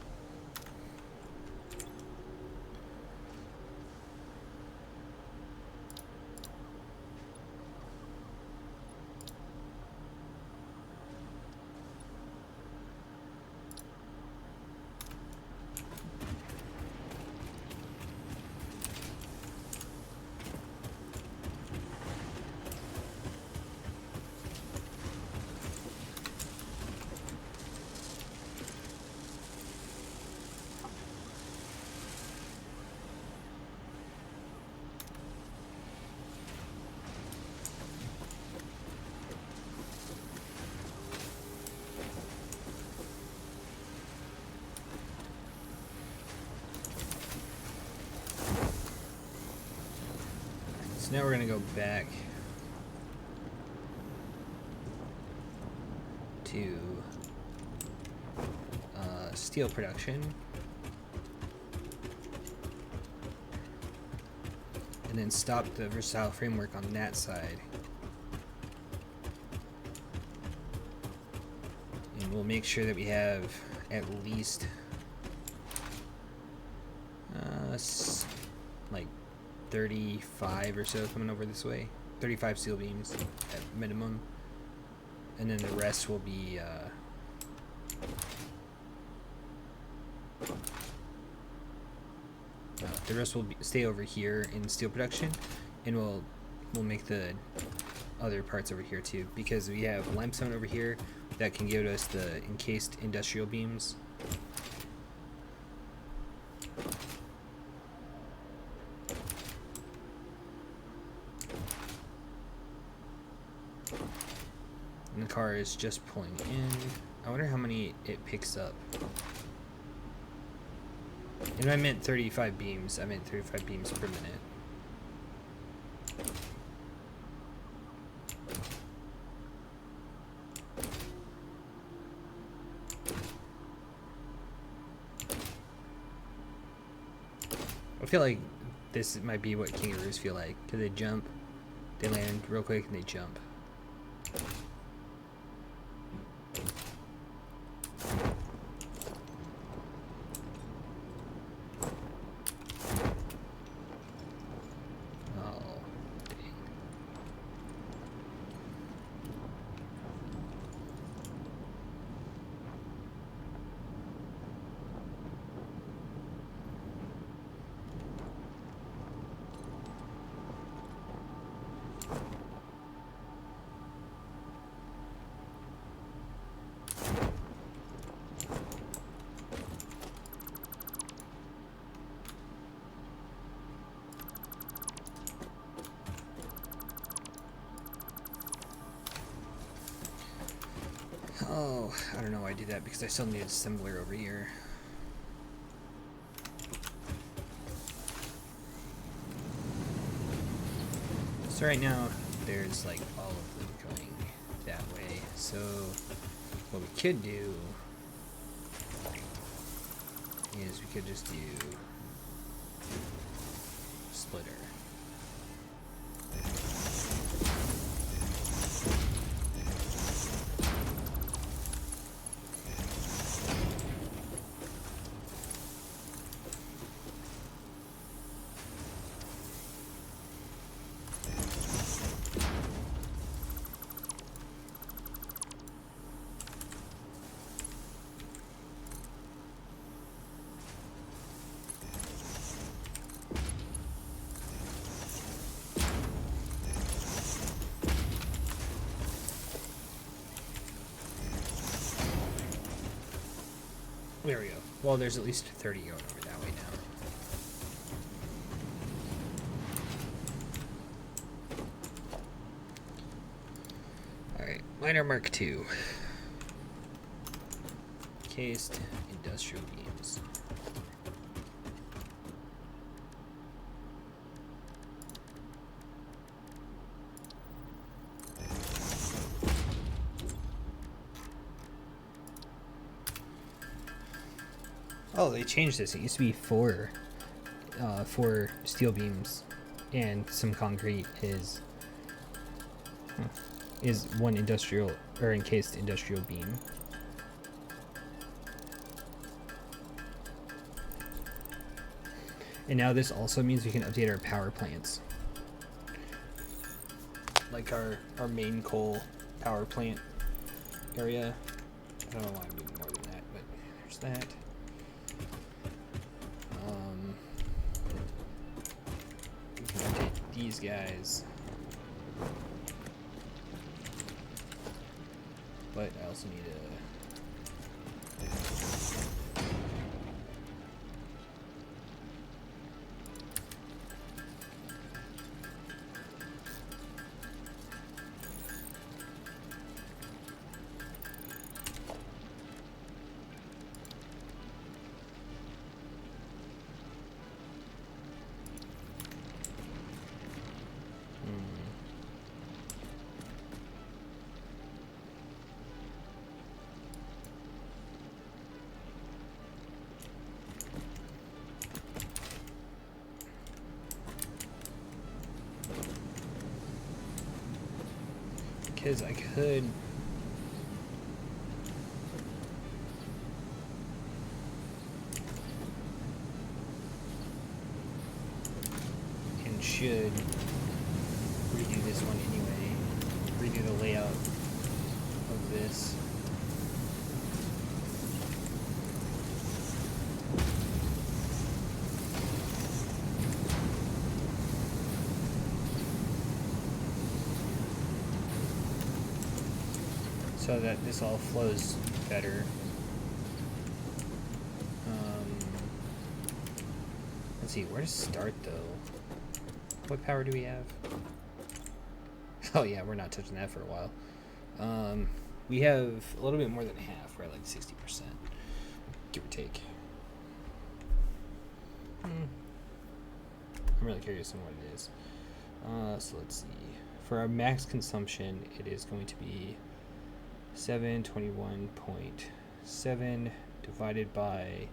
So now we're going to go back to steel production. And then stop the versatile framework on that side. And we'll make sure that we have at least like 35 or so coming over this way. 35 steel beams at minimum. And then the rest will be stay over here in steel production, and we'll make the other parts over here too, because we have limestone over here that can give us the encased industrial beams. And the car is just pulling in. I wonder how many it picks up. And I meant 35 beams. I meant 35 beams per minute. I feel like this might be what kangaroos feel like, because they jump, they land real quick, and they jump. Oh, I don't know why I did that, because I still need an assembler over here. So right now, there's like all of them going that way. So what we could do is we could just do splitter. There we go. Well, there's at least 30 going over that way now. Alright, miner Mark II. Cased industrial beams. Oh, they changed this. It used to be four steel beams, and some concrete is one industrial or encased industrial beam. And now this also means we can update our power plants, like our main coal power plant area. I don't know why I'm doing more than that, but there's that. We can update these guys, but I also need a because I could should redo this one anyway. Redo the layout of this. So that this all flows better. Let's see, where to start though? What power do we have? Oh yeah, we're not touching that for a while. We have a little bit more than half, right? Like 60%, give or take. I'm really curious on what it is. So let's see. For our max consumption, it is going to be 721.7 divided by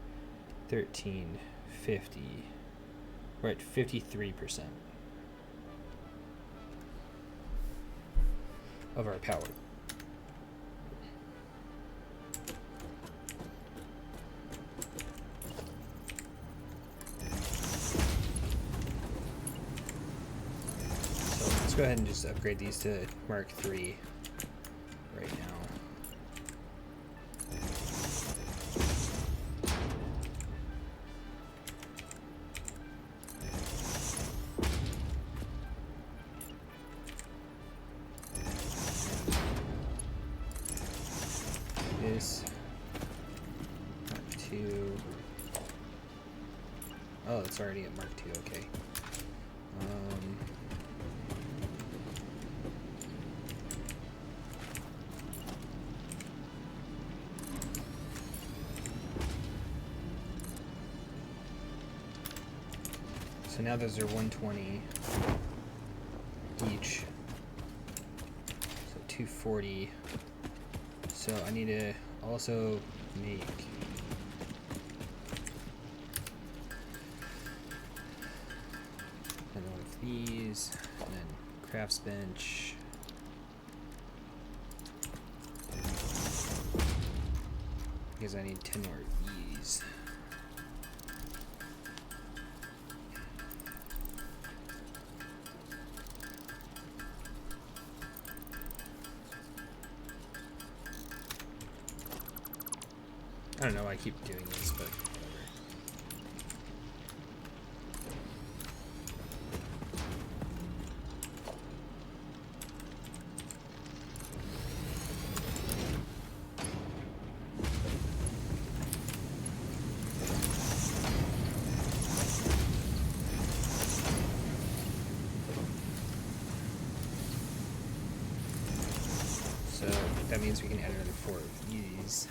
1350. We're at 53% of our power. So let's go ahead and just upgrade these to Mark III right now. This Mark II. Oh, it's already at Mark II. Okay. So now those are 120 each. So 240. So I need to also make another one of these, and then crafts bench. Because I need 10 more of these. I don't know why I keep doing this, but whatever. So that means we can add another 4 of these.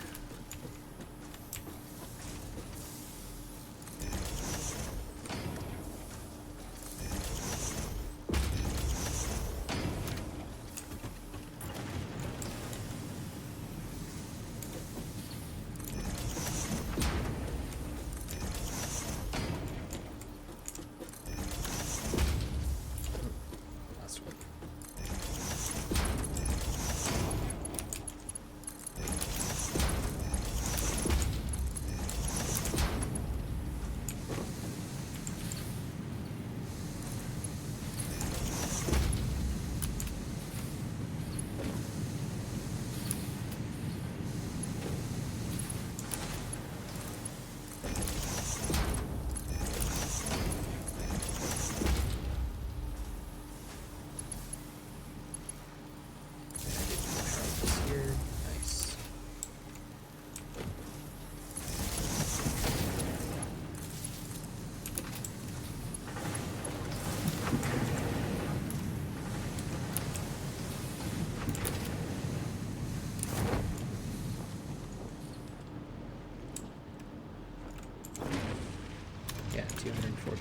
Yeah, 240.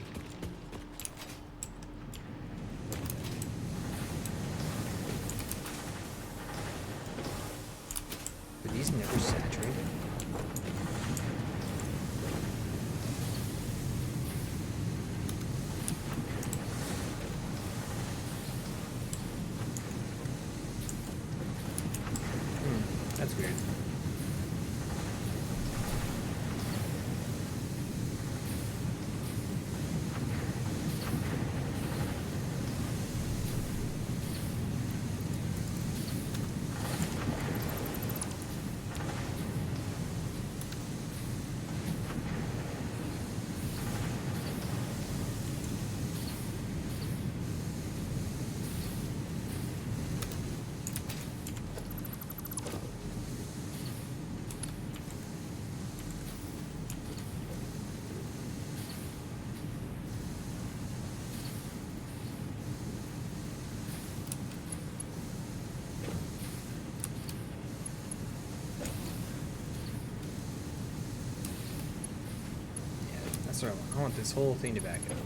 Were these never saturated? That's weird. That's what I want. I want this whole thing to back up.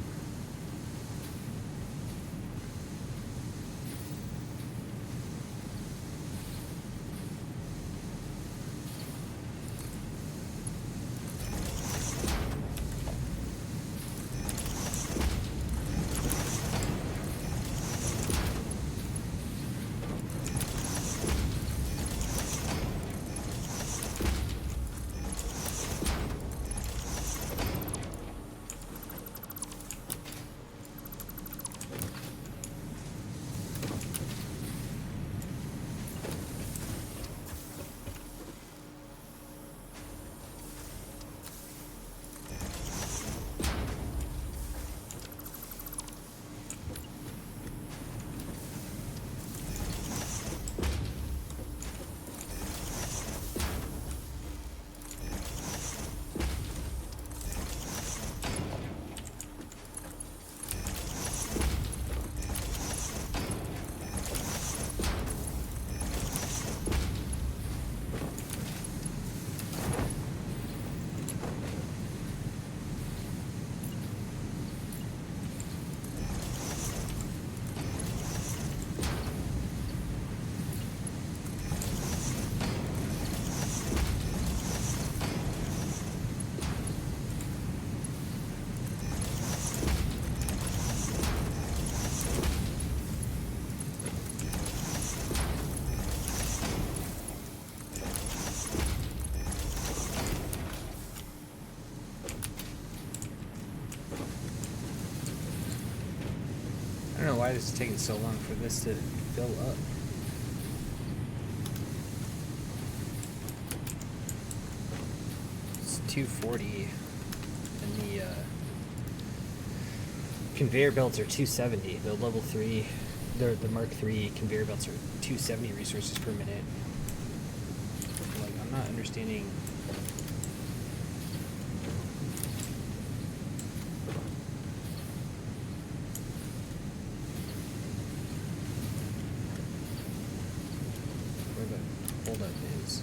I don't know why this is taking so long for this to fill up. It's 240 and the conveyor belts are 270. The level 3, the Mark 3 conveyor belts are 270 resources per minute. Like, I'm not understanding. Where the holdup is.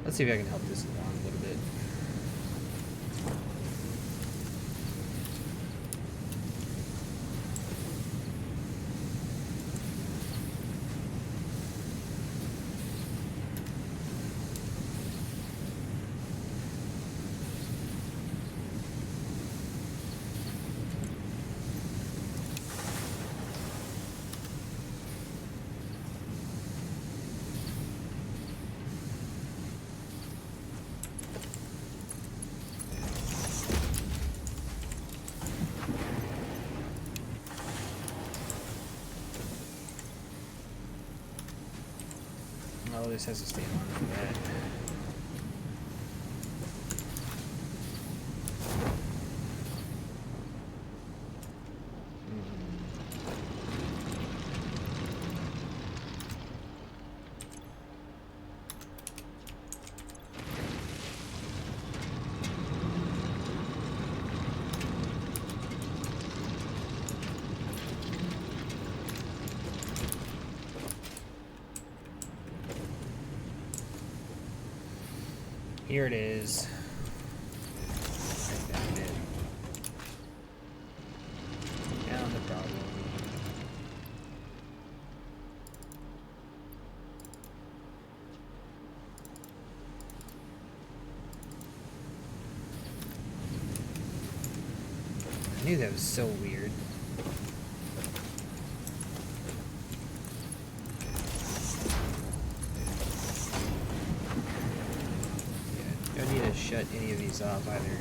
Let's see if I can help this along a little bit. Oh, this has to stay on for that. Here it is. I found it. Found the problem. I knew that was so weird. Don't need to shut any of these off either.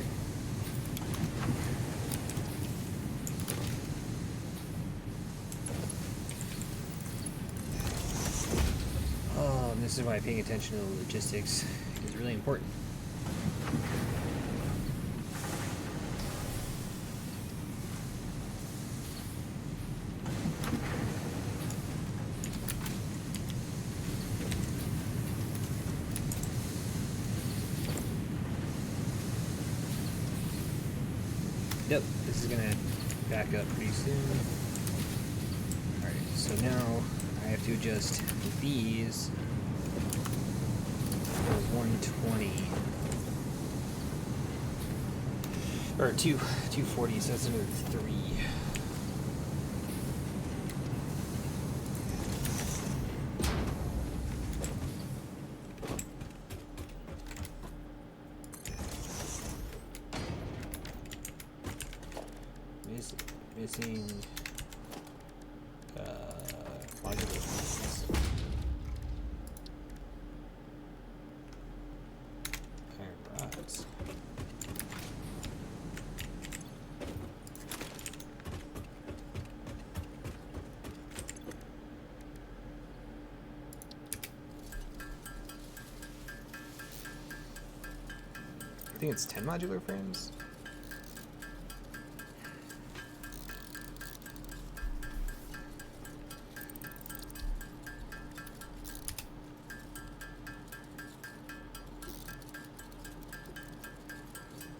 Oh, and this is why paying attention to the logistics is really important. Yep, this is gonna back up pretty soon. Alright, so now I have to adjust these for 120. Or 240, so that's another 3. Missing modular frames. Iron rods. I think it's 10 modular frames.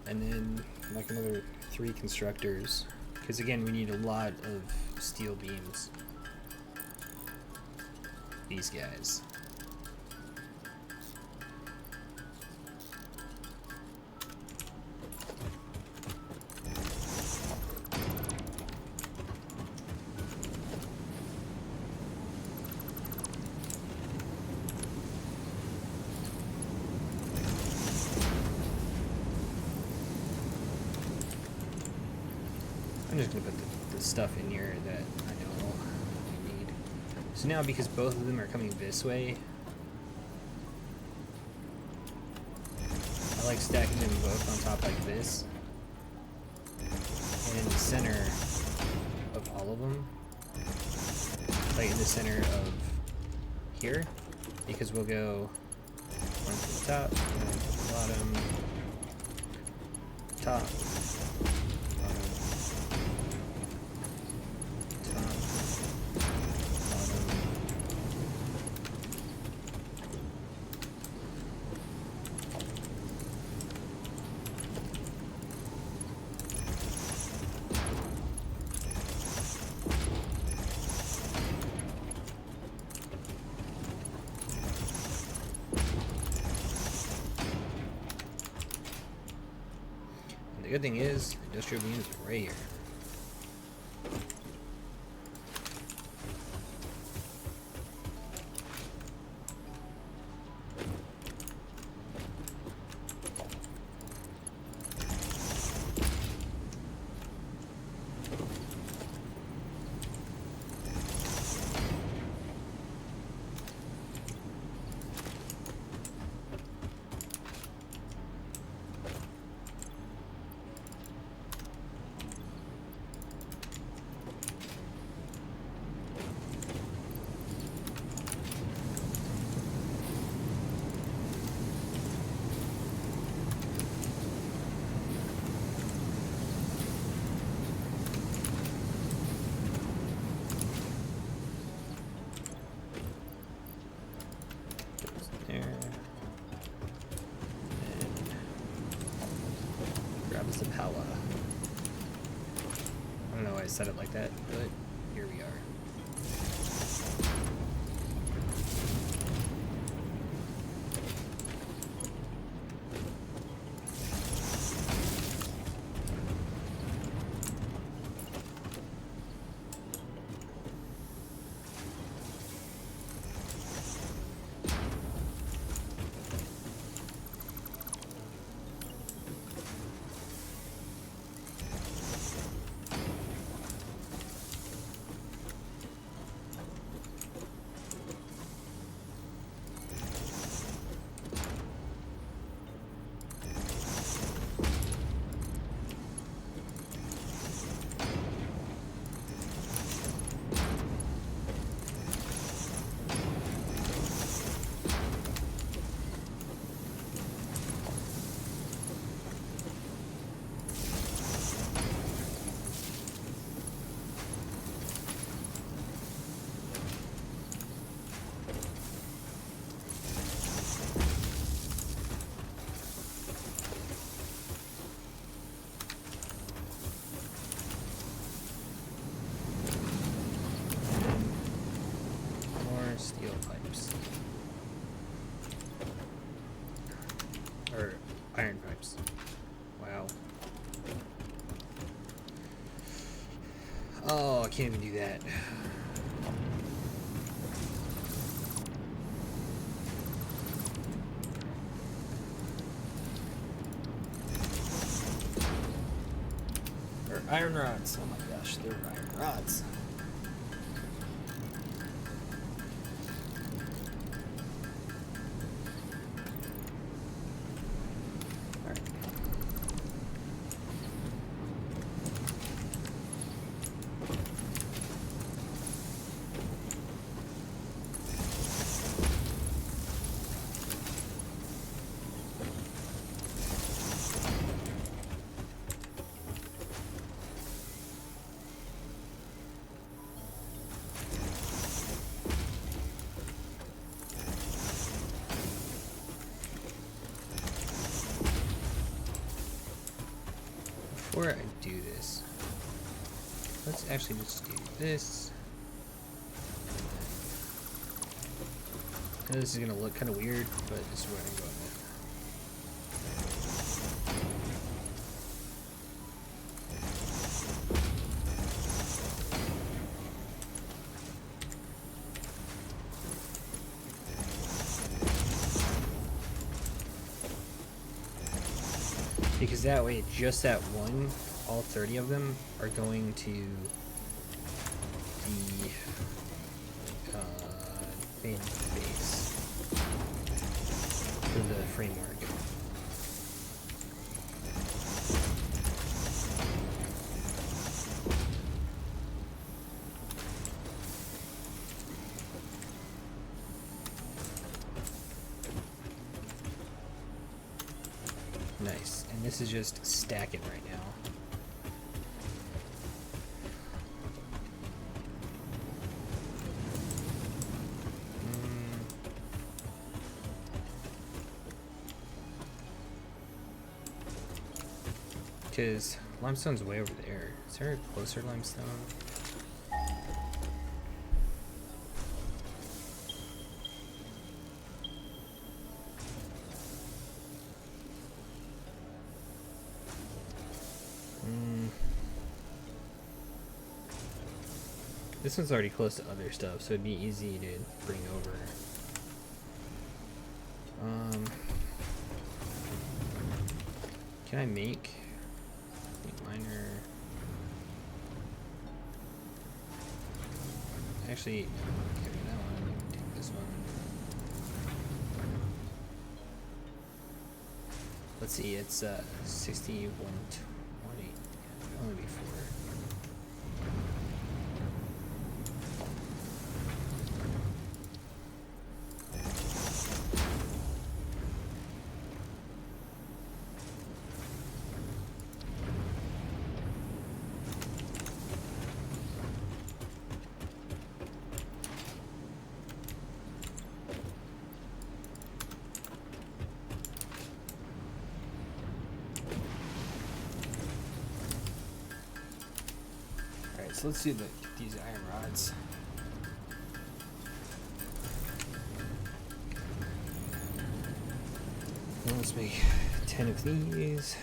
And then like another 3 constructors, because again we need a lot of steel beams. These guys. I'm just gonna put the stuff in here that I know I need. So now, because both of them are coming this way, I like stacking them both on top like this, and in the center of all of them, like in the center of here, because we'll go one to the top, one to the bottom, top, bottom, top, bottom. And the good thing is, industrial beams are right here. There. And grabs the power. I don't know why I said it like that, but here we are. can't even do that. Or iron rods. Oh my gosh, they're iron rods. Before I do this, let's actually just do this. I know this is gonna look kind of weird, but this is where I'm going with. Because that way, just that one, all 30 of them are going to the main base for the framework. Nice, and this is just stacking right now. Because limestone's way over there. Is there a closer limestone? This one's already close to other stuff, so it'd be easy to bring over. Can I make miner? Actually, carry that one. Take this one. Let's see, it's 6120. Only be 4. So let's do these iron rods. Now let's make 10 of these.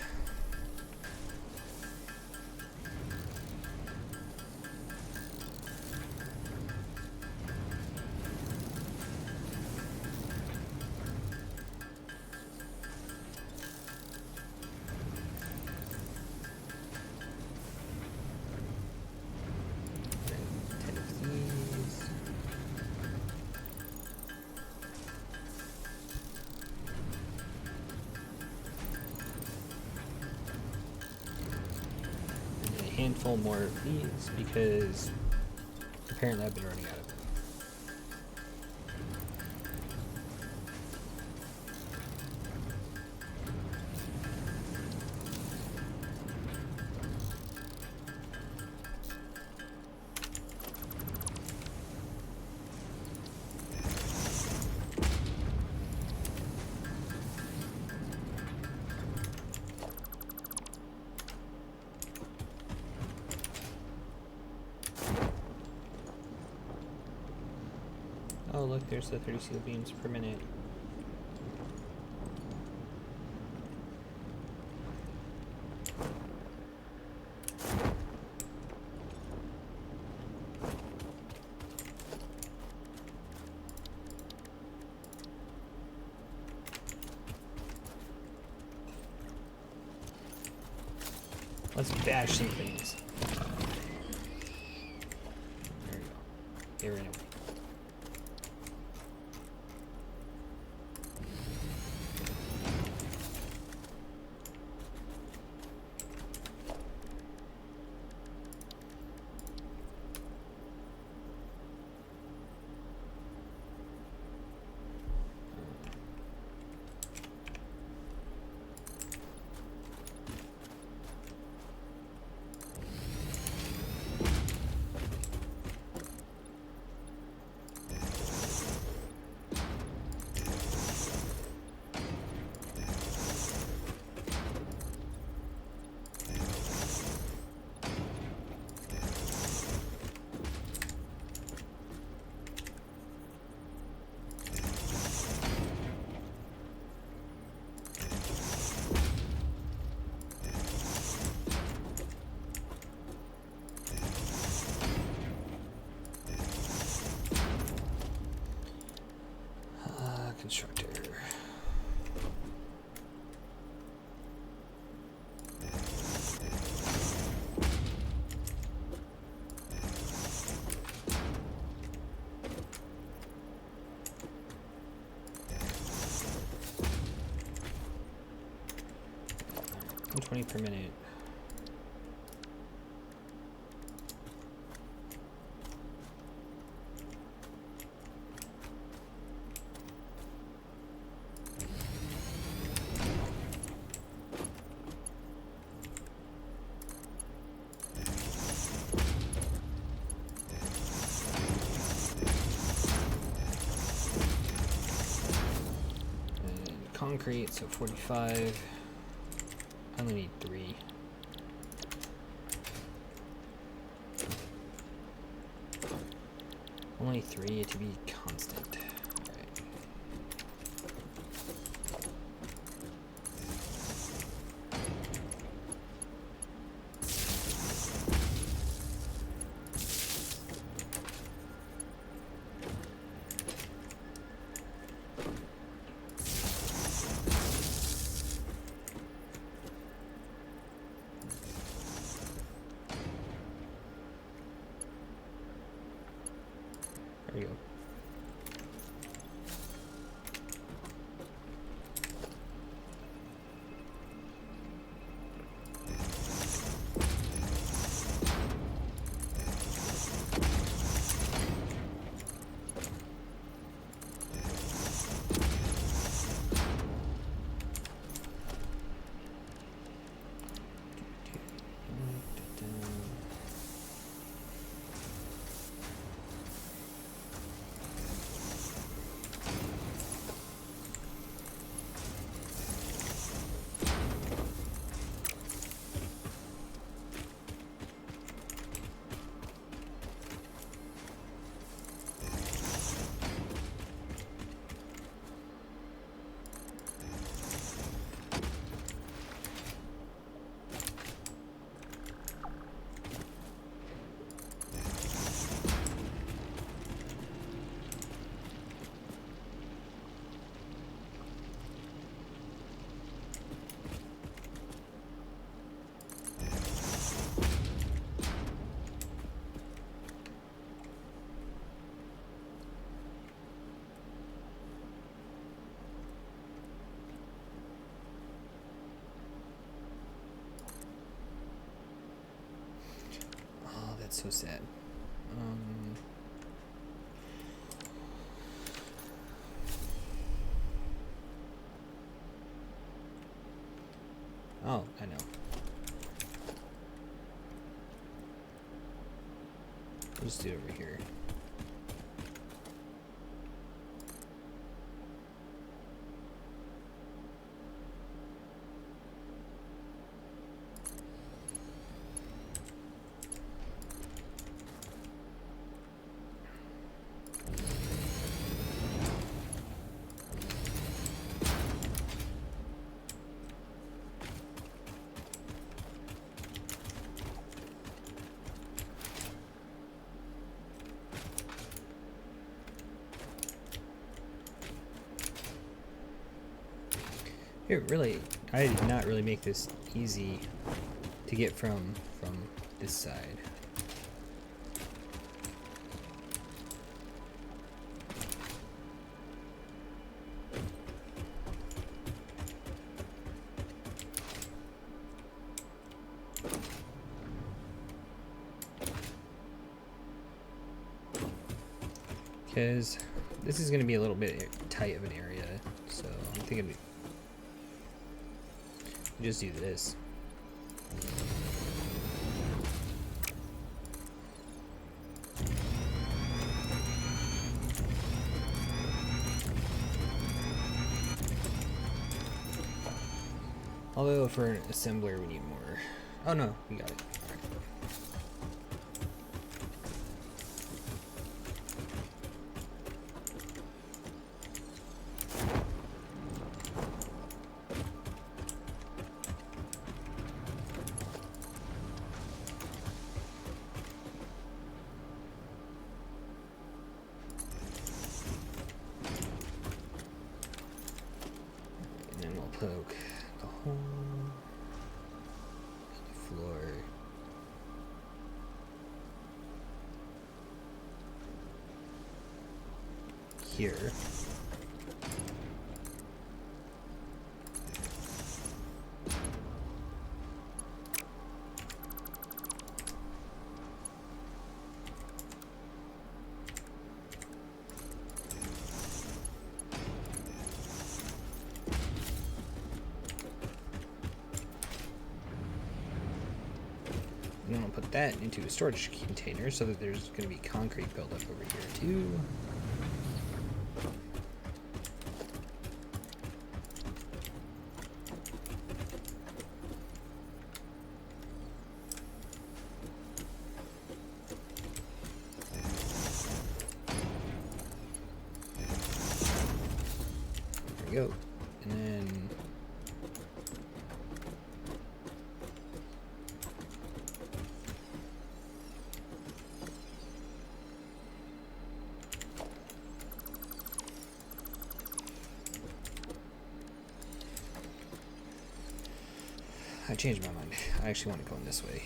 Handful more of these because apparently I've been running out of them. Oh look, there's the 30 steel beams per minute. Let's bash some things. There we go. Get rid of it. Constructor. $120 per minute. Concrete, so 45. I only need 3. Only 3 to be constant. Alright. There we go. That's so sad. Oh, I know. I'll just do it over here. It really, I did not really make this easy to get from this side. Because this is going to be a little bit tight of an area, so I'm thinking we just do this. Although for an assembler we need more. Oh no, we got it. Poke the hole in the floor. Here. And then I'll put that into a storage container so that there's going to be concrete buildup over here too. There we go. And then I changed my mind. I actually want to go in this way.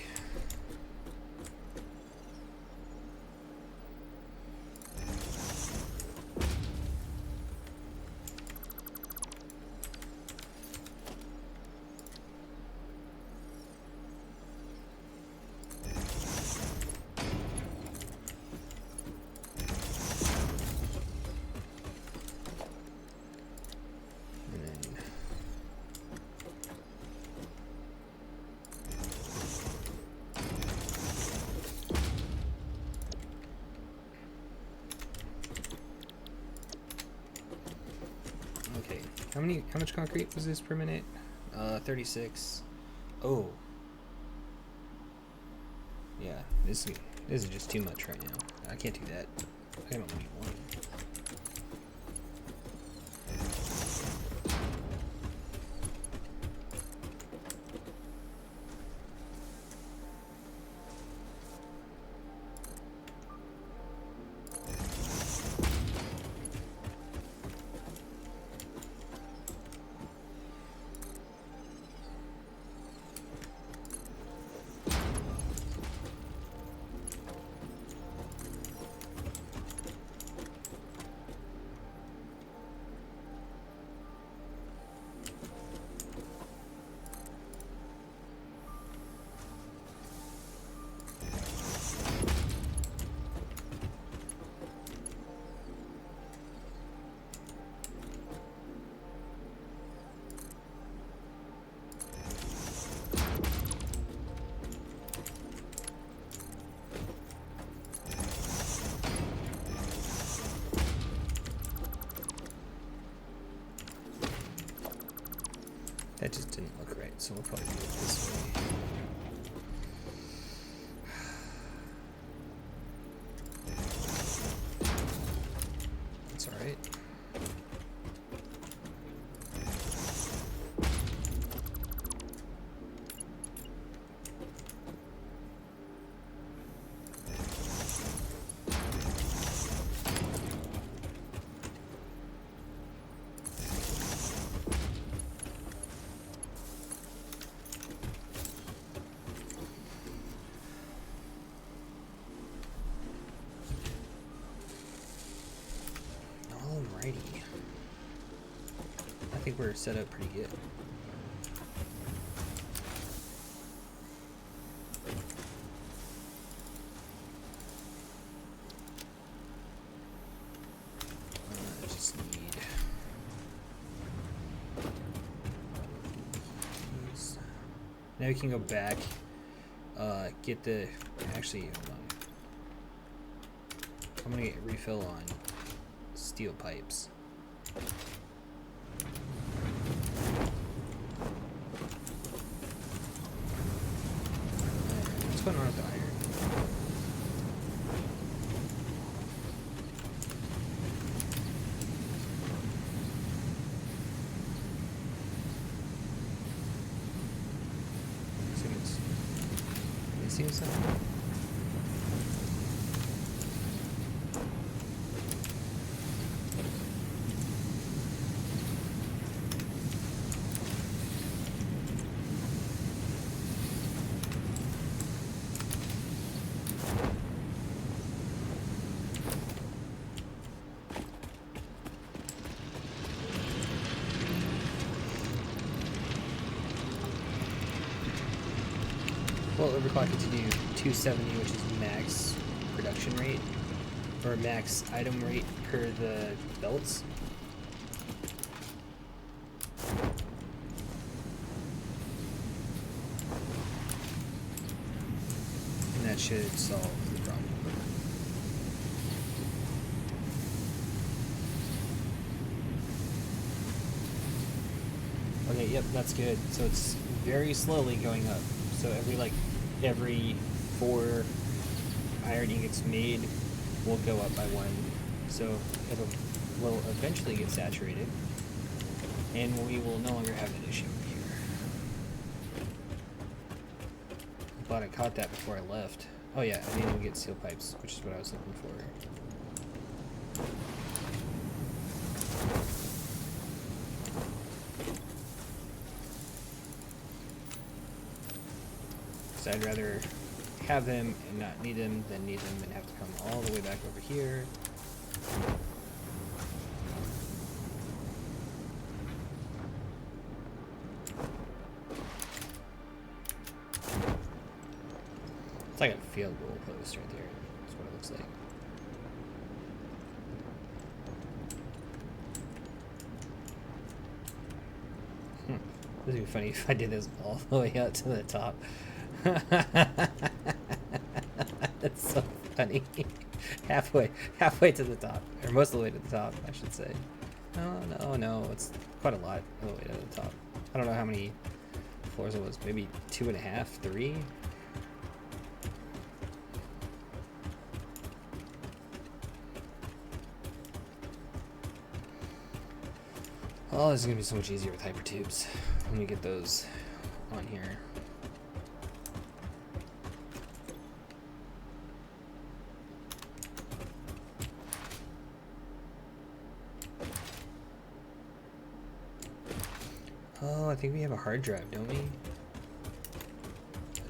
How much concrete was this per minute? 36. Oh. Yeah, this is just too much right now. I can't do that. I don't need one. That just didn't look right, so we'll probably do it this way. That's alright. we're set up pretty good. I just need these. Now we can go back, get the, actually, hold on. I'm gonna get refill on steel pipes. What's going on with the iron? It seems something. Well, overclock it to do 270, which is max production rate, or max item rate per the belts. And that should solve the problem. Okay, yep, that's good. So it's very slowly going up. So every 4 iron ingots made will go up by 1. So will eventually get saturated, and we will no longer have an issue here. I'm glad I caught that before I left. Oh yeah, I didn't even get steel pipes, which is what I was looking for. So I'd rather have them and not need them than need them and have to come all the way back over here. It's like a field goal post right there. That's what it looks like. This would be funny if I did this all the way out to the top. That's so funny. halfway to the top, or most of the way to the top, I should say. No, it's quite a lot of the way to the top. I don't know how many floors it was. Maybe 2.5, 3. Oh, this is gonna be so much easier with hypertubes when we get those on here. Oh, I think we have a hard drive, don't we? I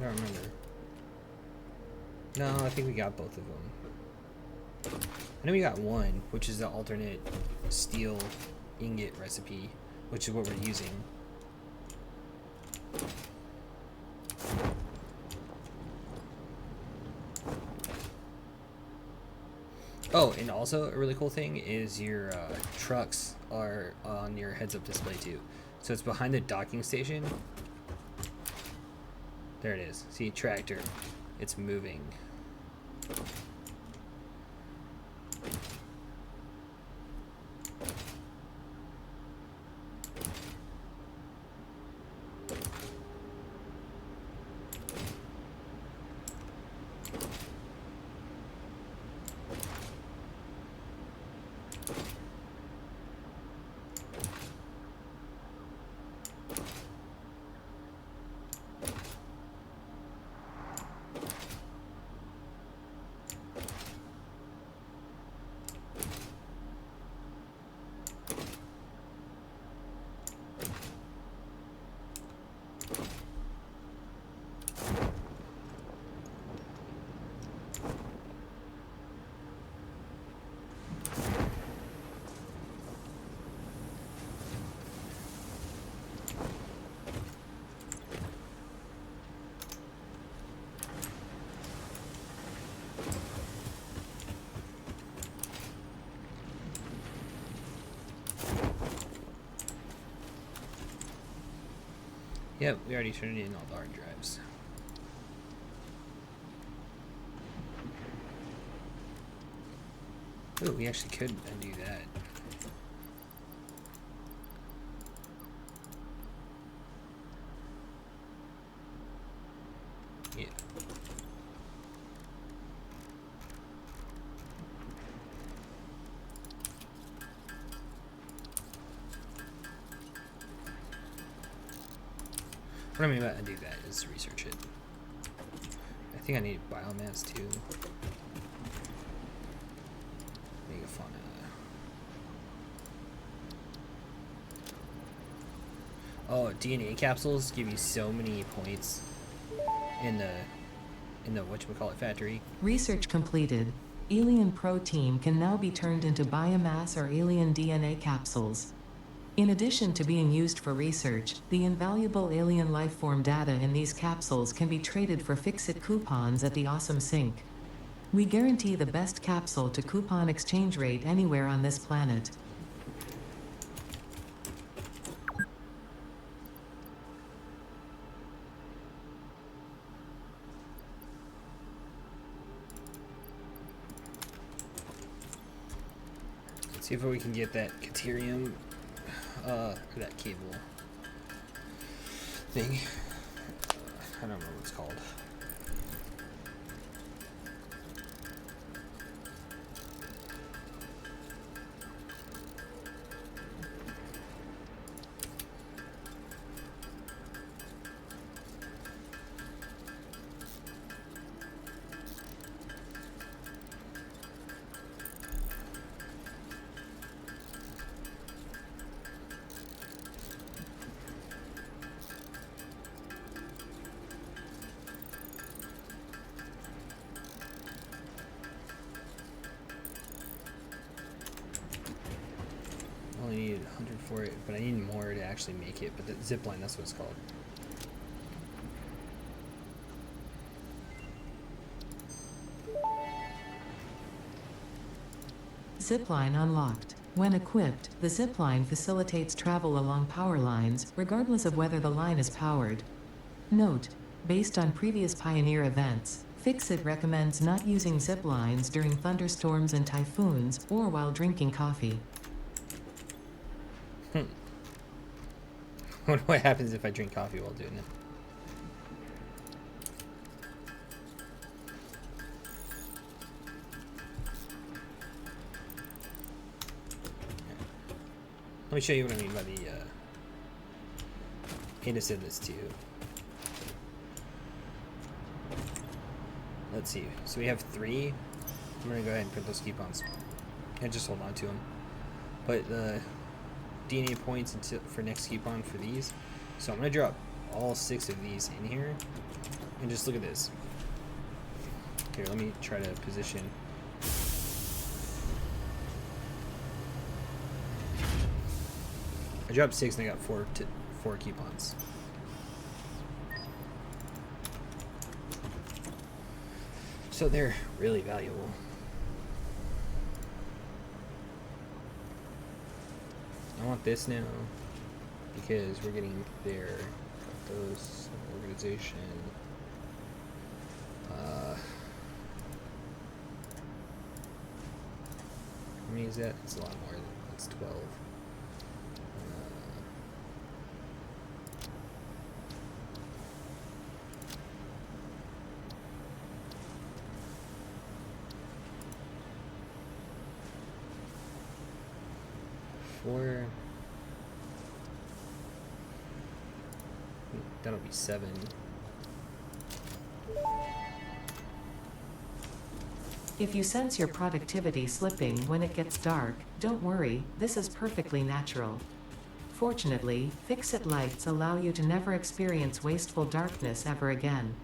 don't remember. No, I think we got both of them. I know we got one, which is the alternate steel ingot recipe, which is what we're using. Oh, and also a really cool thing is your trucks are on your heads-up display too. So it's behind the docking station. There it is. See, tractor. It's moving. Yep, we already turned in all the hard drives. Ooh, we actually could undo that. Yeah. What I mean by undo that is research it. I think I need biomass too. Megafauna. Oh, DNA capsules give you so many points in the whatchamacallit factory. Research completed. Alien protein can now be turned into biomass or alien DNA capsules. In addition to being used for research, the invaluable alien lifeform data in these capsules can be traded for Fix-It coupons at the Awesome Sink. We guarantee the best capsule to coupon exchange rate anywhere on this planet. Let's see if we can get that Caterium, or that cable thing. I don't remember what it's called. Only needed 100 for it, but I need more to actually make it. But the zipline, that's what it's called. Zipline unlocked. When equipped, the zipline facilitates travel along power lines, regardless of whether the line is powered. Note: based on previous Pioneer events, Fix-It recommends not using ziplines during thunderstorms and typhoons, or while drinking coffee. I wonder what happens if I drink coffee while doing it. Let me show you what I mean by the Hannah said this too. Let's see. So we have 3. I'm gonna go ahead and print those coupons and just hold on to them. But the DNA points for next coupon for these. So I'm gonna drop all 6 of these in here, and just look at this. Here, let me try to position. I dropped 6 and I got 4 coupons. So they're really valuable. I want this now because we're getting their those organization. How many is that? It's a lot more. It's 12. Four. That'll be 7. If you sense your productivity slipping when it gets dark, don't worry, this is perfectly natural. Fortunately, Fix-It lights allow you to never experience wasteful darkness ever again.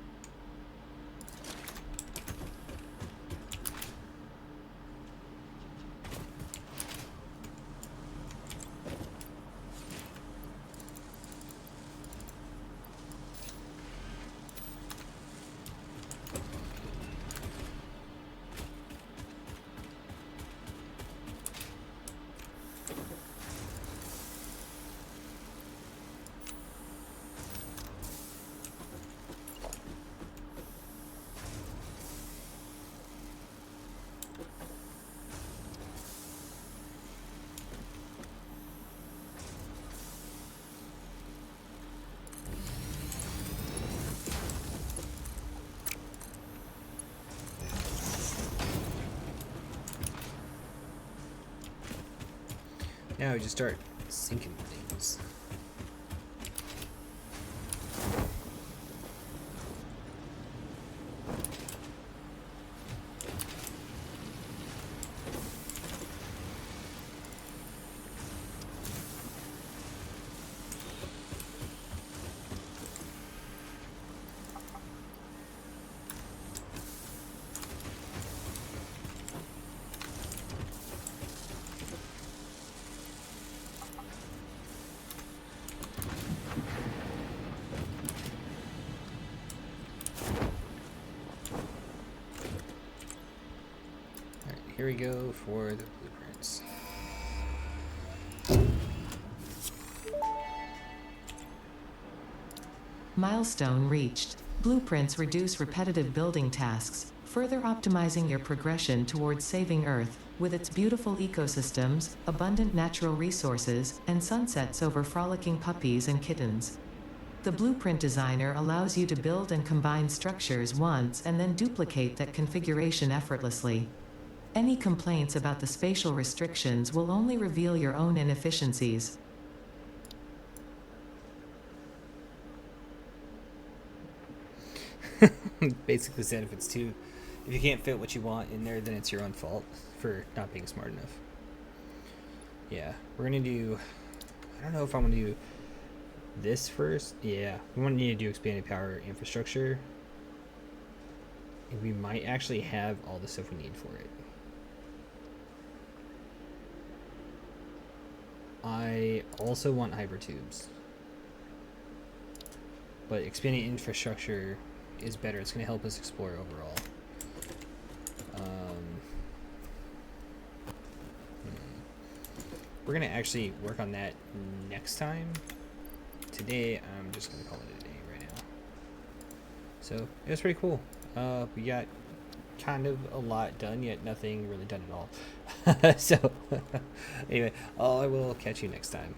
Now we just start sinking things. Here we go for the blueprints. Milestone reached. Blueprints reduce repetitive building tasks, further optimizing your progression towards saving Earth, with its beautiful ecosystems, abundant natural resources, and sunsets over frolicking puppies and kittens. The blueprint designer allows you to build and combine structures once and then duplicate that configuration effortlessly. Any complaints about the spatial restrictions will only reveal your own inefficiencies. Basically said if you can't fit what you want in there, then it's your own fault for not being smart enough. Yeah, we're gonna do, I don't know if I'm gonna do this first. Yeah, we want to need to do expanded power infrastructure. And we might actually have all the stuff we need for it. I also want hypertubes. But expanding infrastructure is better. It's going to help us explore overall. We're going to actually work on that next time. Today, I'm just going to call it a day right now. So, it was pretty cool. We got kind of a lot done, yet nothing really done at all. So, anyway, I will catch you next time.